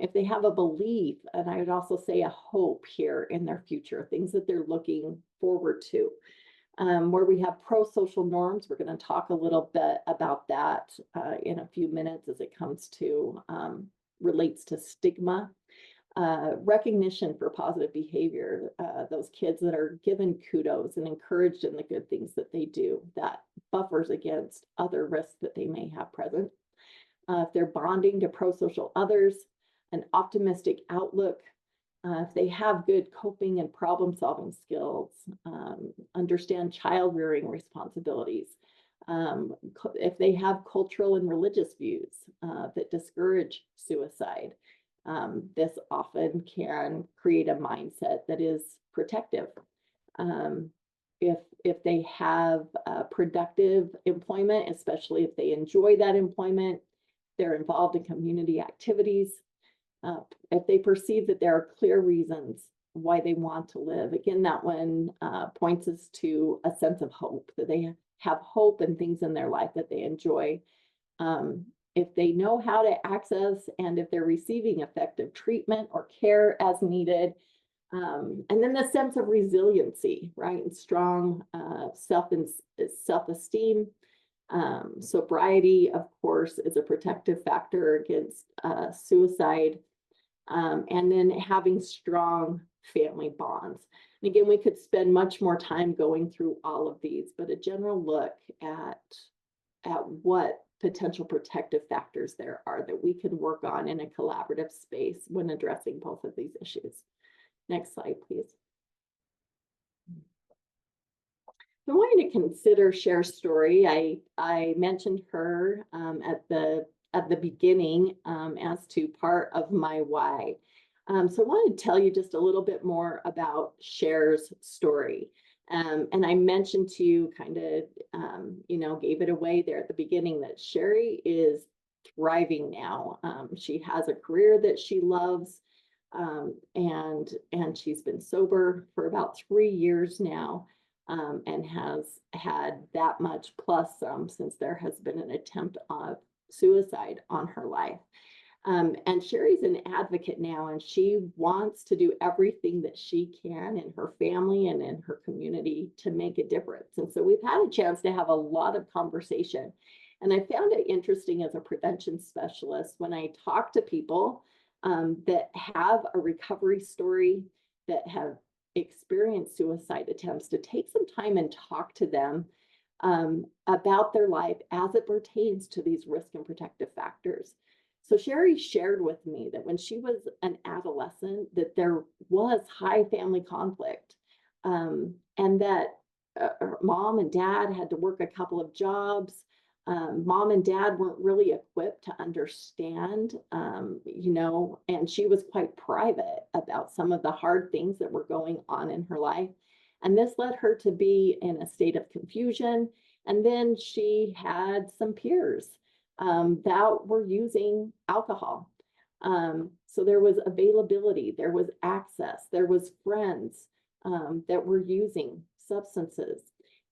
if they have a belief, and I would also say a hope here in their future, things that they're looking forward to. Where we have pro-social norms, we're going to talk a little bit about that in a few minutes as it comes to, relates to stigma. Recognition for positive behavior, those kids that are given kudos and encouraged in the good things that they do, that buffers against other risks that they may have present. If they're bonding to pro-social others, an optimistic outlook, if they have good coping and problem-solving skills, understand child-rearing responsibilities, if they have cultural and religious views that discourage suicide, this often can create a mindset that is protective. If they have productive employment, especially if they enjoy that employment, they're involved in community activities. If they perceive that there are clear reasons why they want to live. Again, that one points us to a sense of hope, that they have hope and things in their life that they enjoy. If they know how to access and if they're receiving effective treatment or care as needed. And then the sense of resiliency, right? And strong self-esteem. Sobriety, of course, is a protective factor against suicide. And then having strong family bonds. And again, we could spend much more time going through all of these, but a general look at what potential protective factors there are that we can work on in a collaborative space when addressing both of these issues. Next slide, please. I want you to consider Cher's story. I mentioned her at the beginning as to part of my why. So I want to tell you just a little bit more about Cher's story. And I mentioned to you kind of, gave it away there at the beginning that Sherry is thriving now. She has a career that she loves, and she's been sober for about 3 years now, and has had that much plus some since there has been an attempt of suicide on her life. And Sherry's an advocate now, and she wants to do everything that she can in her family and in her community to make a difference. And so we've had a chance to have a lot of conversation. And I found it interesting as a prevention specialist when I talk to people that have a recovery story, that have experienced suicide attempts, to take some time and talk to them about their life as it pertains to these risk and protective factors. So Sherry shared with me that when she was an adolescent, that there was high family conflict, and that her mom and dad had to work a couple of jobs. Mom and dad weren't really equipped to understand, and she was quite private about some of the hard things that were going on in her life. And this led her to be in a state of confusion. And then she had some peers that were using alcohol. So there was availability, there was access, there was friends that were using substances.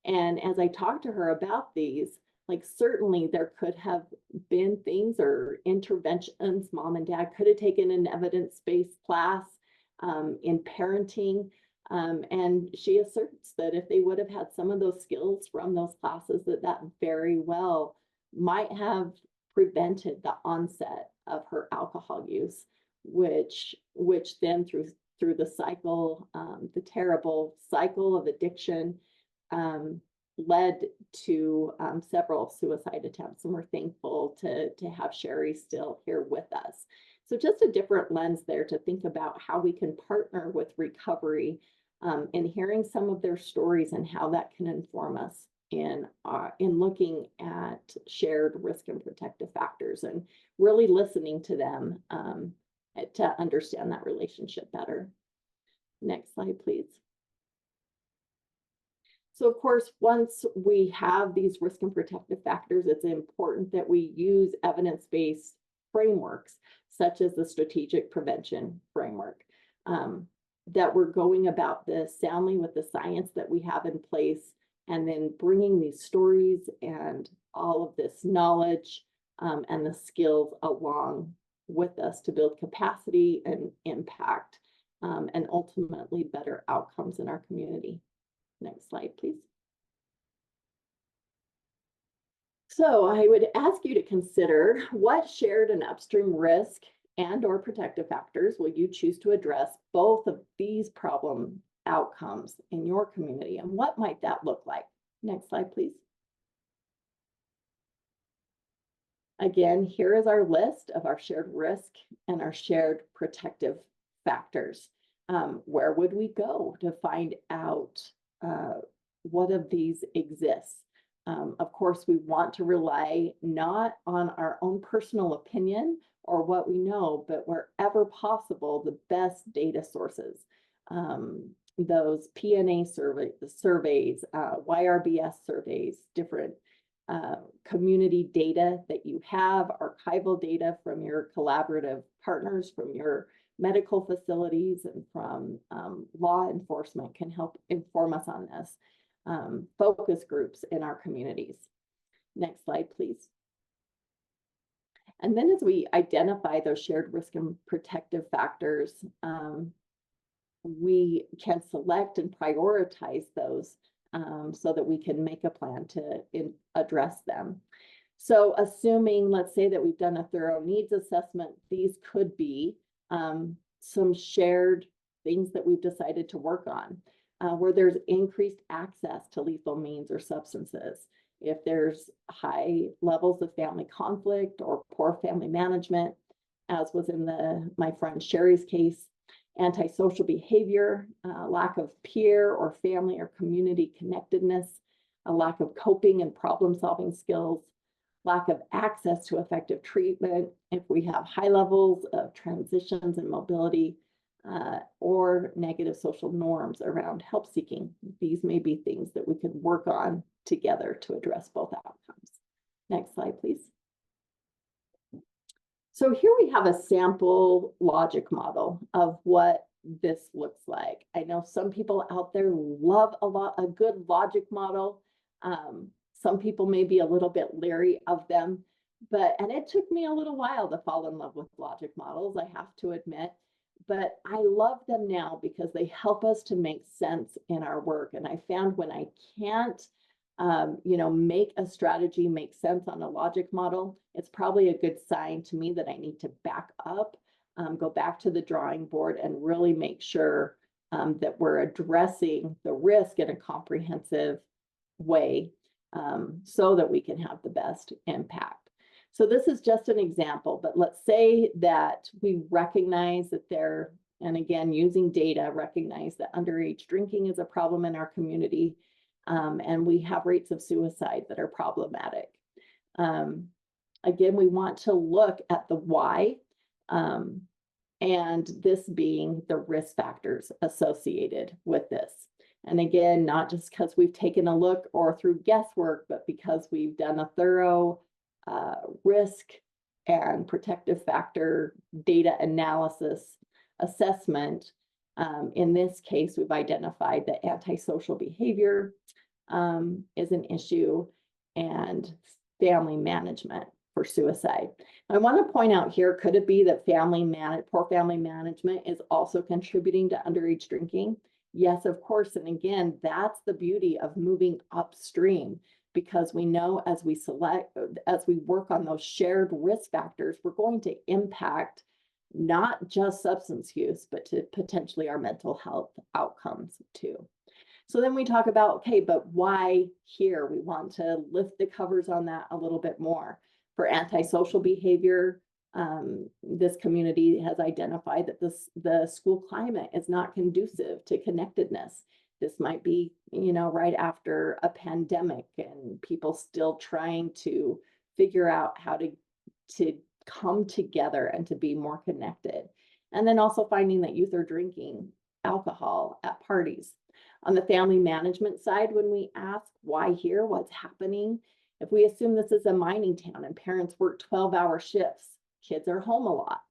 And as I talked to her about these, like certainly there could have been things or interventions mom and dad could have taken an evidence-based class in parenting. And she asserts that if they would have had some of those skills from those classes, that very well might have prevented the onset of her alcohol use, which then through the cycle, the terrible cycle of addiction, led to several suicide attempts. And we're thankful to have Sherry still here with us. So just a different lens there to think about how we can partner with recovery, and hearing some of their stories and how that can inform us in looking at shared risk and protective factors, and really listening to them to understand that relationship better. Next slide, please. So of course, once we have these risk and protective factors, it's important that we use evidence-based frameworks, such as the strategic prevention framework, that we're going about this soundly with the science that we have in place, and then bringing these stories and all of this knowledge and the skills along with us to build capacity and impact, and ultimately better outcomes in our community. Next slide, please. So I would ask you to consider what shared and upstream risk and/or protective factors will you choose to address both of these problem outcomes in your community, and what might that look like? Next slide, please. Again, here is our list of our shared risk and our shared protective factors. Where would we go to find out what of these exists? Of course, we want to rely not on our own personal opinion or what we know, but wherever possible, the best data sources. Those PNA surveys, YRBS surveys, different community data that you have, archival data from your collaborative partners, from your medical facilities, and from law enforcement can help inform us on this. Focus groups in our communities. Next slide, please. And then as we identify those shared risk and protective factors, we can select and prioritize those so that we can make a plan to address them. So assuming, let's say that we've done a thorough needs assessment, these could be some shared things that we've decided to work on, where there's increased access to lethal means or substances. If there's high levels of family conflict or poor family management, as was in my friend Sherry's case, antisocial behavior, lack of peer or family or community connectedness, a lack of coping and problem-solving skills, lack of access to effective treatment, if we have high levels of transitions and mobility, or negative social norms around help seeking. These may be things that we could work on together to address both outcomes. Next slide, please. So here we have a sample logic model of what this looks like. I know some people out there love a good logic model. Some people may be a little bit leery of them, and it took me a little while to fall in love with logic models, I have to admit, but I love them now because they help us to make sense in our work. And I found when I can't, make a strategy make sense on a logic model, it's probably a good sign to me that I need to back up, go back to the drawing board and really make sure that we're addressing the risk in a comprehensive way so that we can have the best impact. So this is just an example, but let's say that we recognize that and again, using data, recognize that underage drinking is a problem in our community, and we have rates of suicide that are problematic. Again, we want to look at the why, and this being the risk factors associated with this. And again, not just because we've taken a look or through guesswork, but because we've done a thorough risk and protective factor data analysis assessment. In this case, we've identified that antisocial behavior is an issue, and family management for suicide. I want to point out here, could it be that poor family management is also contributing to underage drinking? Yes, of course. And again, that's the beauty of moving upstream, because we know as we work on those shared risk factors, we're going to impact not just substance use, but to potentially our mental health outcomes too. So then we talk about, okay, but why here? We want to lift the covers on that a little bit more. For antisocial behavior, this community has identified that the school climate is not conducive to connectedness. This might be, right after a pandemic and people still trying to figure out how to come together and to be more connected. And then also finding that youth are drinking alcohol at parties. On the family management side, when we ask why here, what's happening, if we assume this is a mining town and parents work 12-hour shifts, kids are home a lot,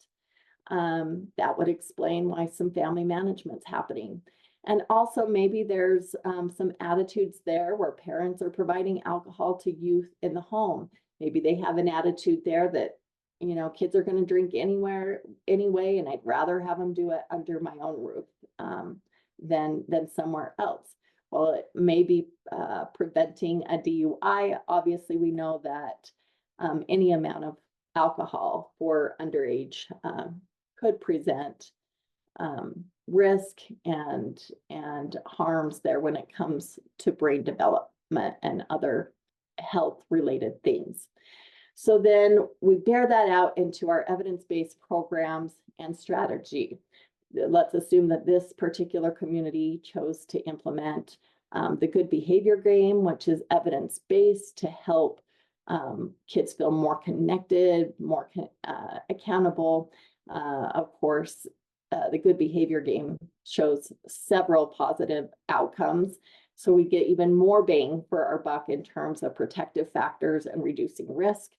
that would explain why some family management's happening. And also maybe there's some attitudes there where parents are providing alcohol to youth in the home. Maybe they have an attitude there that, kids are going to drink anyway, and I'd rather have them do it under my own roof than somewhere else. Well, it may be preventing a DUI. Obviously, we know that any amount of alcohol for underage could present risk and harms there when it comes to brain development and other health-related things. So then we bear that out into our evidence-based programs and strategy. Let's assume that this particular community chose to implement the good behavior game, which is evidence-based to help kids feel more connected, more accountable. Of course, the good behavior game shows several positive outcomes. So we get even more bang for our buck in terms of protective factors and reducing risk.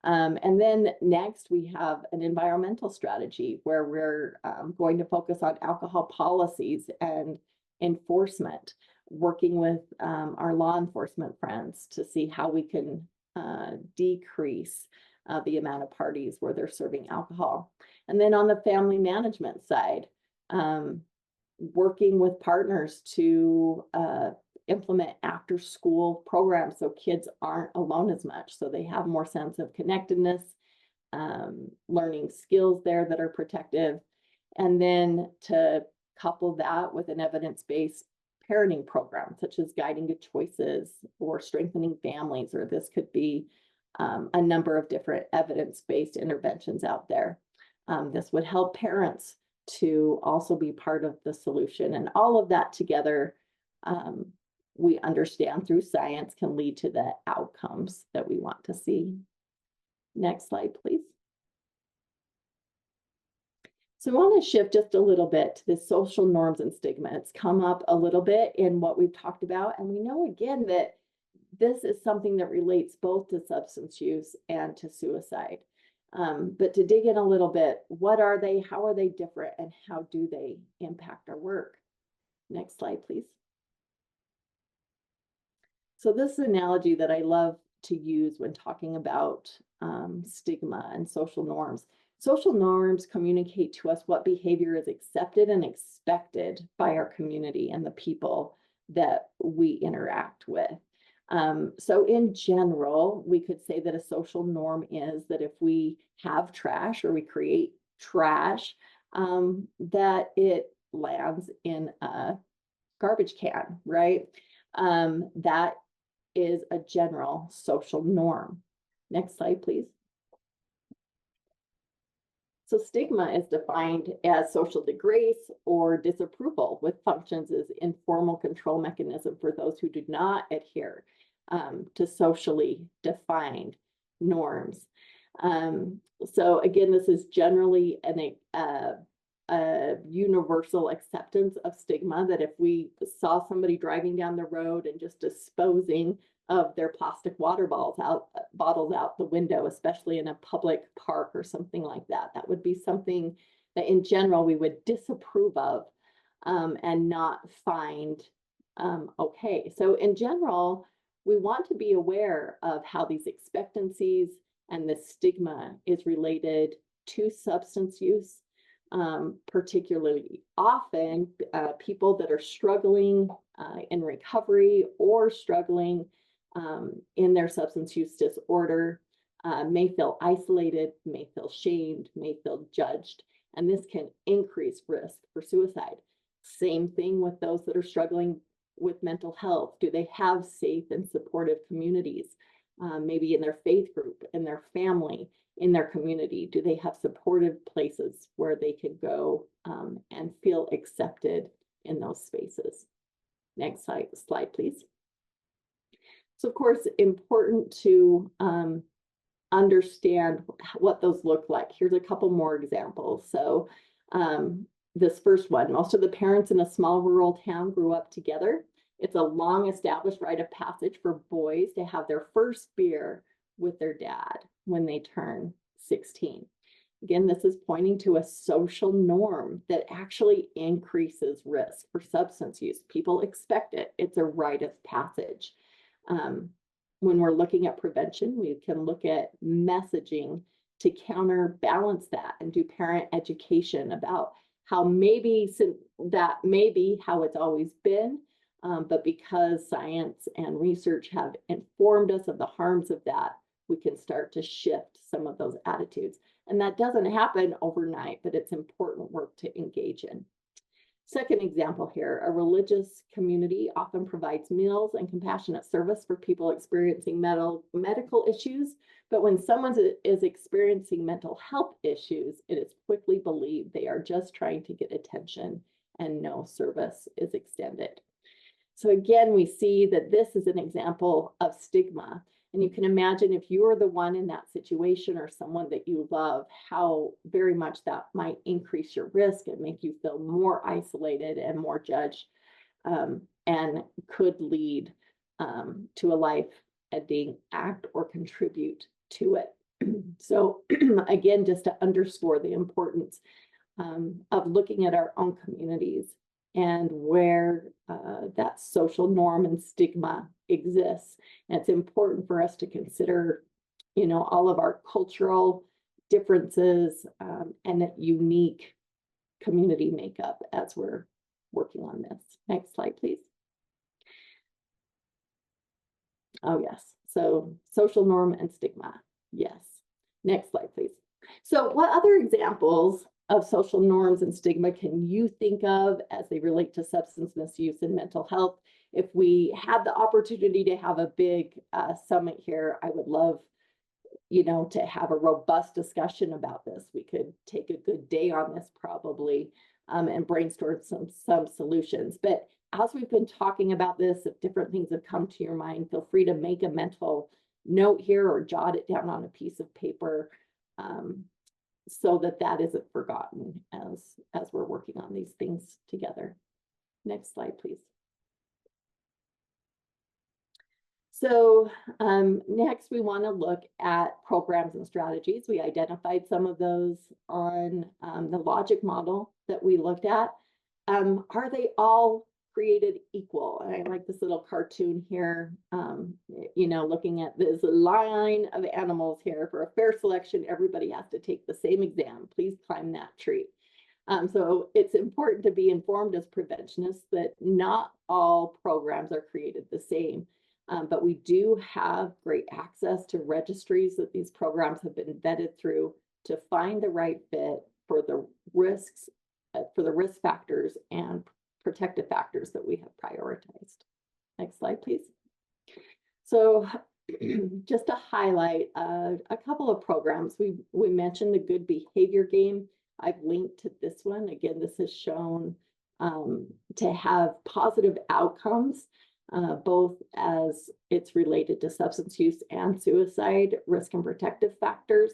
And then next, we have an environmental strategy where we're going to focus on alcohol policies and enforcement, working with our law enforcement friends to see how we can decrease the amount of parties where they're serving alcohol. And then on the family management side, working with partners to implement after school programs so kids aren't alone as much, so they have more sense of connectedness, learning skills there that are protective, and then to couple that with an evidence-based parenting program, such as guiding good choices or strengthening families, or this could be a number of different evidence-based interventions out there. This would help parents to also be part of the solution, and all of that together, we understand through science can lead to the outcomes that we want to see. Next slide, please. So I want to shift just a little bit to the social norms and stigma. It's come up a little bit in what we've talked about, and we know again that this is something that relates both to substance use and to suicide. But to dig in a little bit, what are they, how are they different, and how do they impact our work? Next slide, please. So this is an analogy that I love to use when talking about stigma and social norms. Social norms communicate to us what behavior is accepted and expected by our community and the people that we interact with. So in general, we could say that a social norm is that if we have trash or we create trash, that it lands in a garbage can, right? That is a general social norm. Next slide, please. So stigma is defined as social disgrace or disapproval, with functions as informal control mechanism for those who do not adhere to socially defined norms. So again, this is generally a universal acceptance of stigma, that if we saw somebody driving down the road and just disposing of their plastic water bottles out the window, especially in a public park or something like that, that would be something that in general we would disapprove of and not find okay. So in general, we want to be aware of how these expectancies and the stigma is related to substance use. Particularly often, people that are struggling in recovery or struggling in their substance use disorder may feel isolated, may feel shamed, may feel judged, and this can increase risk for suicide. Same thing with those that are struggling with mental health. Do they have safe and supportive communities? Maybe in their faith group, in their family, in their community? Do they have supportive places where they can go and feel accepted in those spaces? Next slide, please. So of course, important to understand what those look like. Here's a couple more examples. So this first one, most of the parents in a small rural town grew up together. It's a long established rite of passage for boys to have their first beer with their dad when they turn 16. Again, this is pointing to a social norm that actually increases risk for substance use. People expect it. It's a rite of passage. When we're looking at prevention, we can look at messaging to counterbalance that and do parent education about how maybe that may be how it's always been, but because science and research have informed us of the harms of that, we can start to shift some of those attitudes. And that doesn't happen overnight, but it's important work to engage in. Second example here, a religious community often provides meals and compassionate service for people experiencing medical issues. But when someone is experiencing mental health issues, it is quickly believed they are just trying to get attention and no service is extended. So again, we see that this is an example of stigma. And you can imagine if you're the one in that situation or someone that you love, how very much that might increase your risk and make you feel more isolated and more judged. and could lead to a life-ending act or contribute to it. So again, just to underscore the importance of looking at our own communities and where that social norm and stigma exists. And it's important for us to consider, all of our cultural differences and that unique community makeup as we're working on this. Next slide, please. Oh, yes. So social norm and stigma. Yes. Next slide, please. So what other examples of social norms and stigma can you think of as they relate to substance misuse and mental health? If we had the opportunity to have a big summit here, I would love, to have a robust discussion about this. We could take a good day on this probably and brainstorm some solutions. But as we've been talking about this, if different things have come to your mind, feel free to make a mental note here or jot it down on a piece of paper so that isn't forgotten as we're working on these things together. Next slide, please. So next we want to look at programs and strategies. We identified some of those on the logic model that we looked at. Are they all created equal? And I like this little cartoon here, looking at this line of animals here. For a fair selection, everybody has to take the same exam. Please climb that tree. So it's important to be informed as preventionists that not all programs are created the same. But we do have great access to registries that these programs have been vetted through to find the right fit for the risks, for the risk factors and protective factors that we have prioritized. Next slide, please. So just to highlight a couple of programs, we mentioned the Good Behavior Game. I've linked to this one. Again, this is shown to have positive outcomes, both as it's related to substance use and suicide, risk and protective factors.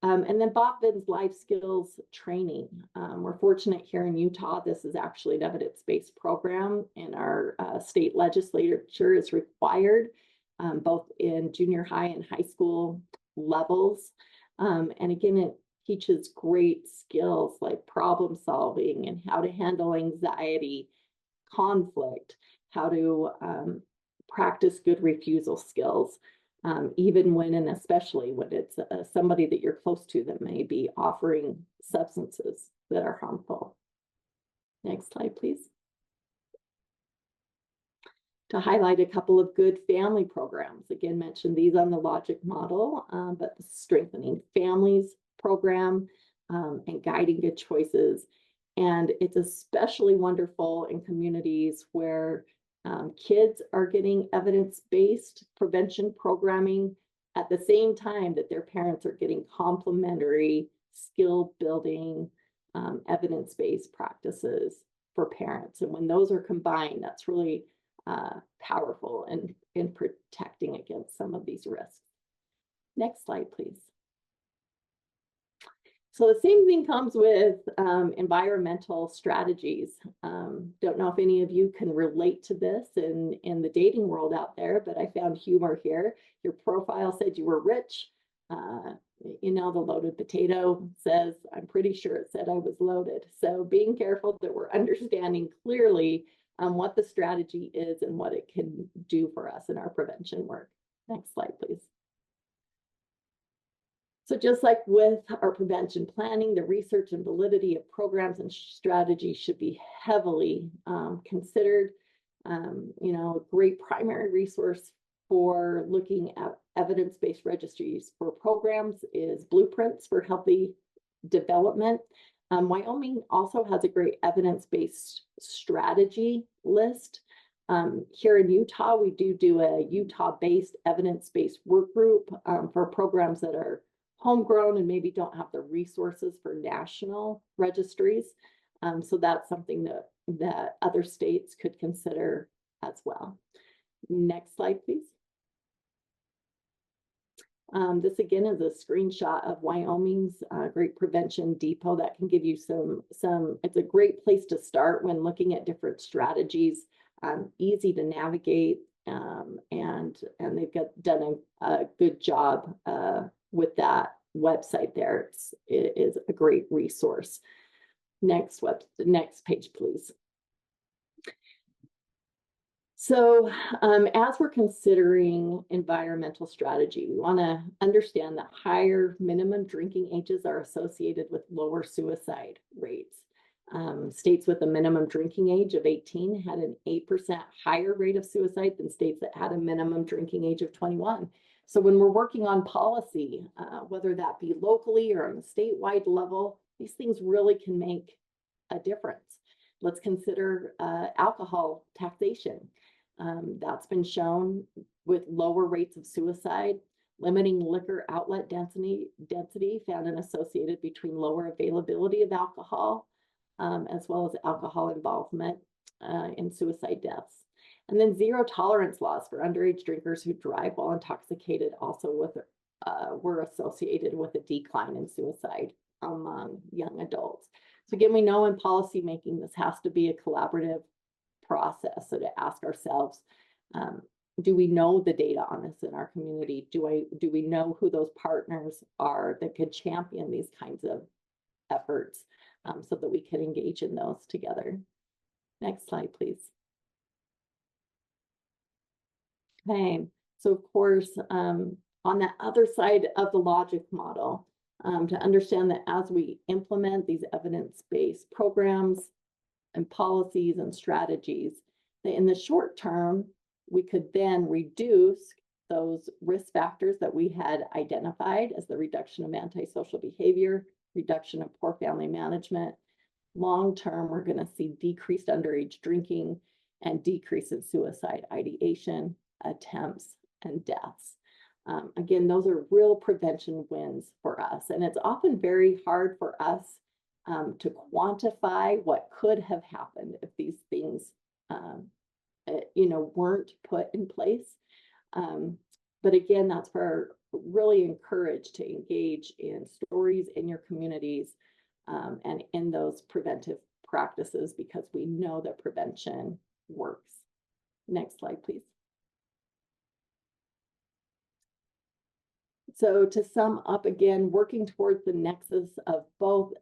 And then Bob Vinn's life skills training. We're fortunate here in Utah, this is actually an evidence-based program, and our state legislature is required both in junior high and high school levels. And again, it teaches great skills like problem solving and how to handle anxiety, conflict, how to practice good refusal skills, even when and especially when it's somebody that you're close to that may be offering substances that are harmful. Next slide, please. To highlight a couple of good family programs. Again, mentioned these on the logic model, but the Strengthening Families program and Guiding Good Choices. And it's especially wonderful in communities where kids are getting evidence-based prevention programming at the same time that their parents are getting complementary skill building evidence-based practices for parents. And when those are combined, that's really powerful in protecting against some of these risks. Next slide, please. So the same thing comes with environmental strategies. Don't know if any of you can relate to this in the dating world out there, but I found humor here. Your profile said you were rich. The loaded potato says, I'm pretty sure it said I was loaded. So being careful that we're understanding clearly what the strategy is and what it can do for us in our prevention work. Next slide, please. So just like with our prevention planning, the research and validity of programs and strategies should be heavily considered. A great primary resource for looking at evidence-based registries for programs is Blueprints for Healthy Development. Wyoming also has a great evidence-based strategy list. Here in Utah, we do a Utah-based evidence-based work group for programs that are homegrown and maybe don't have the resources for national registries. So that's something that other states could consider as well. Next slide, please. This again is a screenshot of Wyoming's Great Prevention Depot that can give you some, it's a great place to start when looking at different strategies easy to navigate, and they've done a good job with that website there. It is a great resource. Next page, please. So as we're considering environmental strategy, we want to understand that higher minimum drinking ages are associated with lower suicide rates. States with a minimum drinking age of 18 had an 8% higher rate of suicide than states that had a minimum drinking age of 21. So when we're working on policy, whether that be locally or on a statewide level, these things really can make a difference. Let's consider alcohol taxation. That's been shown with lower rates of suicide. Limiting liquor outlet density found an associated between lower availability of alcohol, as well as alcohol involvement in suicide deaths. And then zero tolerance laws for underage drinkers who drive while intoxicated also were associated with a decline in suicide among young adults. So again, we know in policy making, this has to be a collaborative process. So to ask ourselves, do we know the data on this in our community? Do we know who those partners are that could champion these kinds of efforts, so that we can engage in those together? Next slide, please. Okay, so of course, on the other side of the logic model, to understand that as we implement these evidence-based programs and policies and strategies, that in the short term, we could then reduce those risk factors that we had identified as the reduction of antisocial behavior, reduction of poor family management. Long term, we're going to see decreased underage drinking and decrease in suicide ideation, attempts, and deaths. Again, those are real prevention wins for us. And it's often very hard for us to quantify what could have happened if these things, weren't put in place. But again, that's where we're really encouraged to engage in stories in your communities and in those preventive practices, because we know that prevention works. Next slide, please. So to sum up again, working towards the nexus of both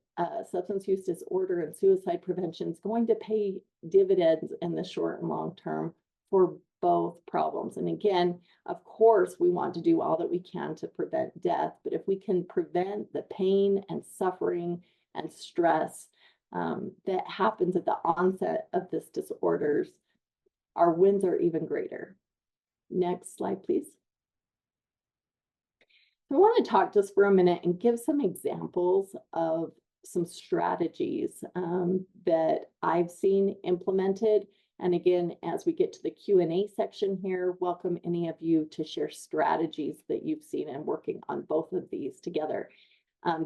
substance use disorder and suicide prevention is going to pay dividends in the short and long term for both problems. And again, of course, we want to do all that we can to prevent death, but if we can prevent the pain and suffering and stress that happens at the onset of this disorders, our wins are even greater. Next slide, please. I want to talk just for a minute and give some examples of some strategies that I've seen implemented. And again, as we get to the Q&A section here, welcome any of you to share strategies that you've seen and working on both of these together.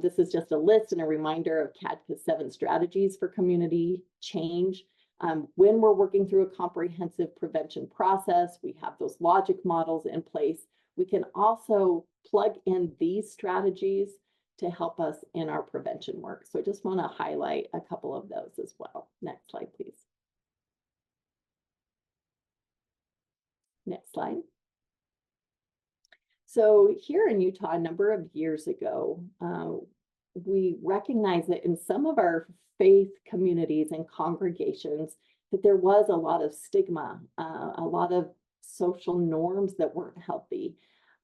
This is just a list and a reminder of CADCA's 7 strategies for community change. When we're working through a comprehensive prevention process, we have those logic models in place. We can also plug in these strategies to help us in our prevention work. So I just want to highlight a couple of those as well. Next slide, please. Next slide. So here in Utah, a number of years ago, we recognized that in some of our faith communities and congregations, that there was a lot of stigma, a lot of social norms that weren't healthy.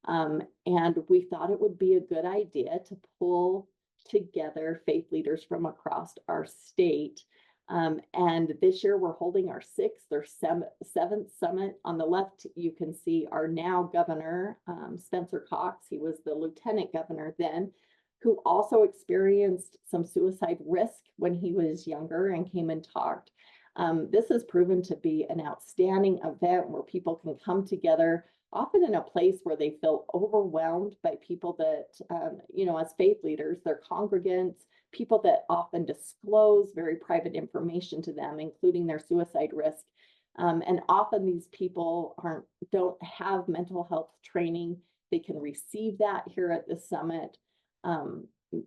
And we thought it would be a good idea to pull together faith leaders from across our state. And this year we're holding our 6th or 7th summit. On the left, you can see our now governor, Spencer Cox. He was the lieutenant governor then, who also experienced some suicide risk when he was younger and came and talked. This has proven to be an outstanding event where people can come together, often in a place where they feel overwhelmed by people that, as faith leaders, they're congregants, people that often disclose very private information to them, including their suicide risk. And often these people don't have mental health training. They can receive that here at the summit.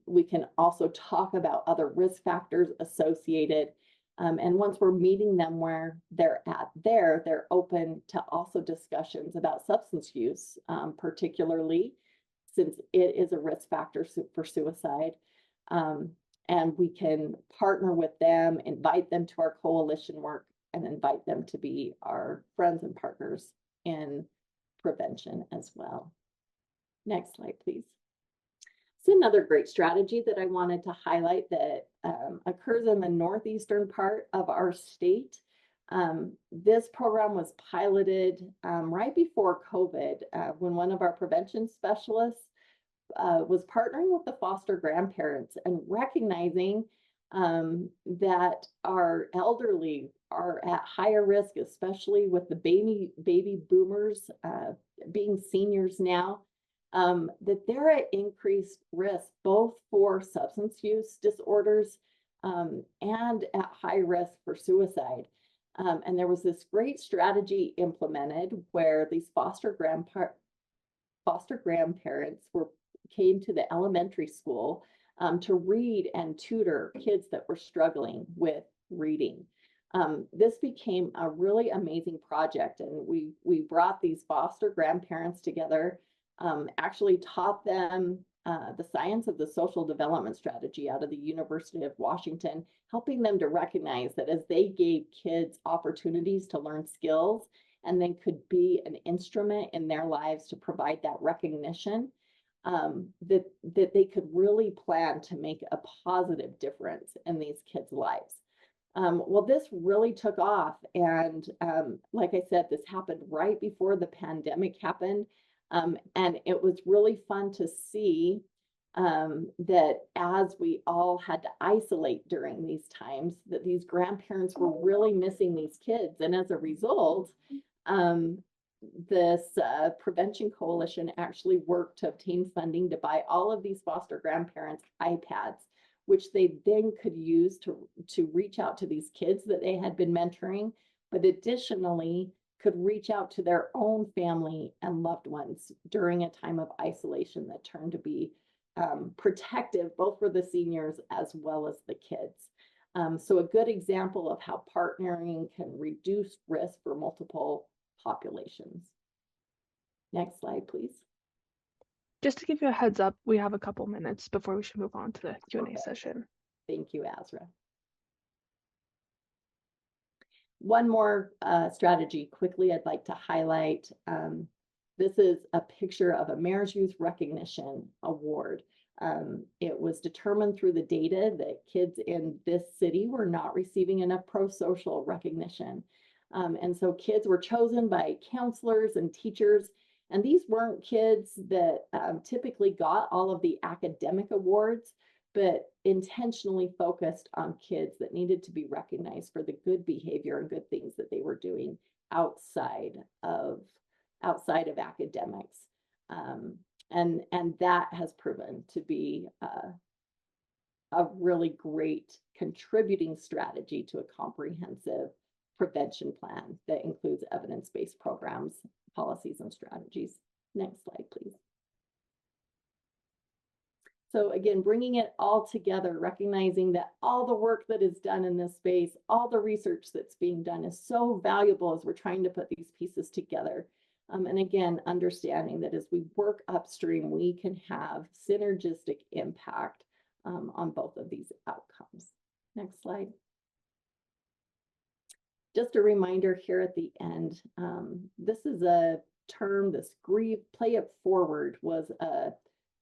We can also talk about other risk factors associated. And once we're meeting them where they're at there, they're open to also discussions about substance use, particularly since it is a risk factor for suicide. And we can partner with them, invite them to our coalition work, and invite them to be our friends and partners in prevention as well. Next slide, please. It's another great strategy that I wanted to highlight that occurs in the northeastern part of our state. This program was piloted right before COVID when one of our prevention specialists was partnering with the foster grandparents and recognizing that our elderly are at higher risk, especially with the baby boomers being seniors now. That they're at increased risk both for substance use disorders and at high risk for suicide. And there was this great strategy implemented where these foster grandparents came to the elementary school to read and tutor kids that were struggling with reading. This became a really amazing project, and we brought these foster grandparents together. Actually taught them the science of the social development strategy out of the University of Washington, helping them to recognize that as they gave kids opportunities to learn skills and then could be an instrument in their lives to provide that recognition, that they could really plan to make a positive difference in these kids' lives. Well, this really took off. And like I said, this happened right before the pandemic happened. And it was really fun to see that as we all had to isolate during these times, that these grandparents were really missing these kids. And as a result, this Prevention Coalition actually worked to obtain funding to buy all of these foster grandparents iPads, which they then could use to reach out to these kids that they had been mentoring, but additionally could reach out to their own family and loved ones during a time of isolation that turned to be protective both for the seniors as well as the kids. So a good example of how partnering can reduce risk for multiple populations. Next slide, please. Just to give you a heads up, we have a couple minutes before we should move on to the Q&A session. Thank you, Azra. One more strategy quickly I'd like to highlight. This is a picture of a Mayor's Youth Recognition Award. It was determined through the data that kids in this city were not receiving enough pro-social recognition. And so kids were chosen by counselors and teachers. And these weren't kids that typically got all of the academic awards, but intentionally focused on kids that needed to be recognized for the good behavior and good things that they were doing outside of academics. And that has proven to be a really great contributing strategy to a comprehensive prevention plan that includes evidence-based programs, policies, and strategies. Next slide, please. So again, bringing it all together, recognizing that all the work that is done in this space, all the research that's being done is so valuable as we're trying to put these pieces together. And again, understanding that as we work upstream, we can have synergistic impact on both of these outcomes. Next slide. Just a reminder here at the end, this is a term, this play it forward was a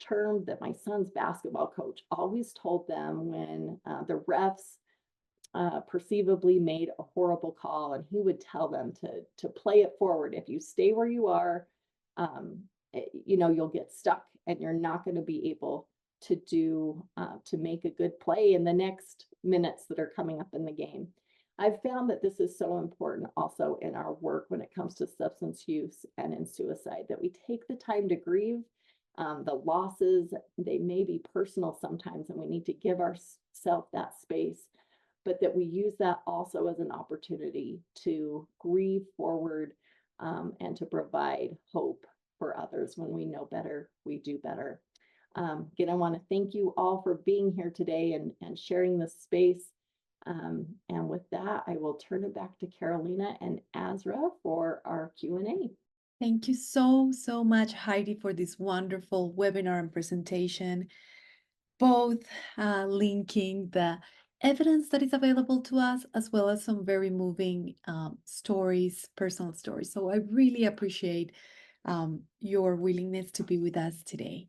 term that my son's basketball coach always told them when the refs perceivably made a horrible call, and he would tell them to play it forward. If you stay where you are, you'll get stuck and you're not going to be able to to make a good play in the next minutes that are coming up in the game. I've found that this is so important also in our work when it comes to substance use and in suicide, that we take the time to grieve the losses. They may be personal sometimes, and we need to give ourselves that space, but that we use that also as an opportunity to grieve forward and to provide hope for others. When we know better, we do better. Again, I want to thank you all for being here today and sharing this space. And with that, I will turn it back to Carolina and Azra for our Q&A. Thank you so, so much, Heidi, for this wonderful webinar and presentation, both linking the evidence that is available to us, as well as some very moving stories, personal stories. So I really appreciate your willingness to be with us today.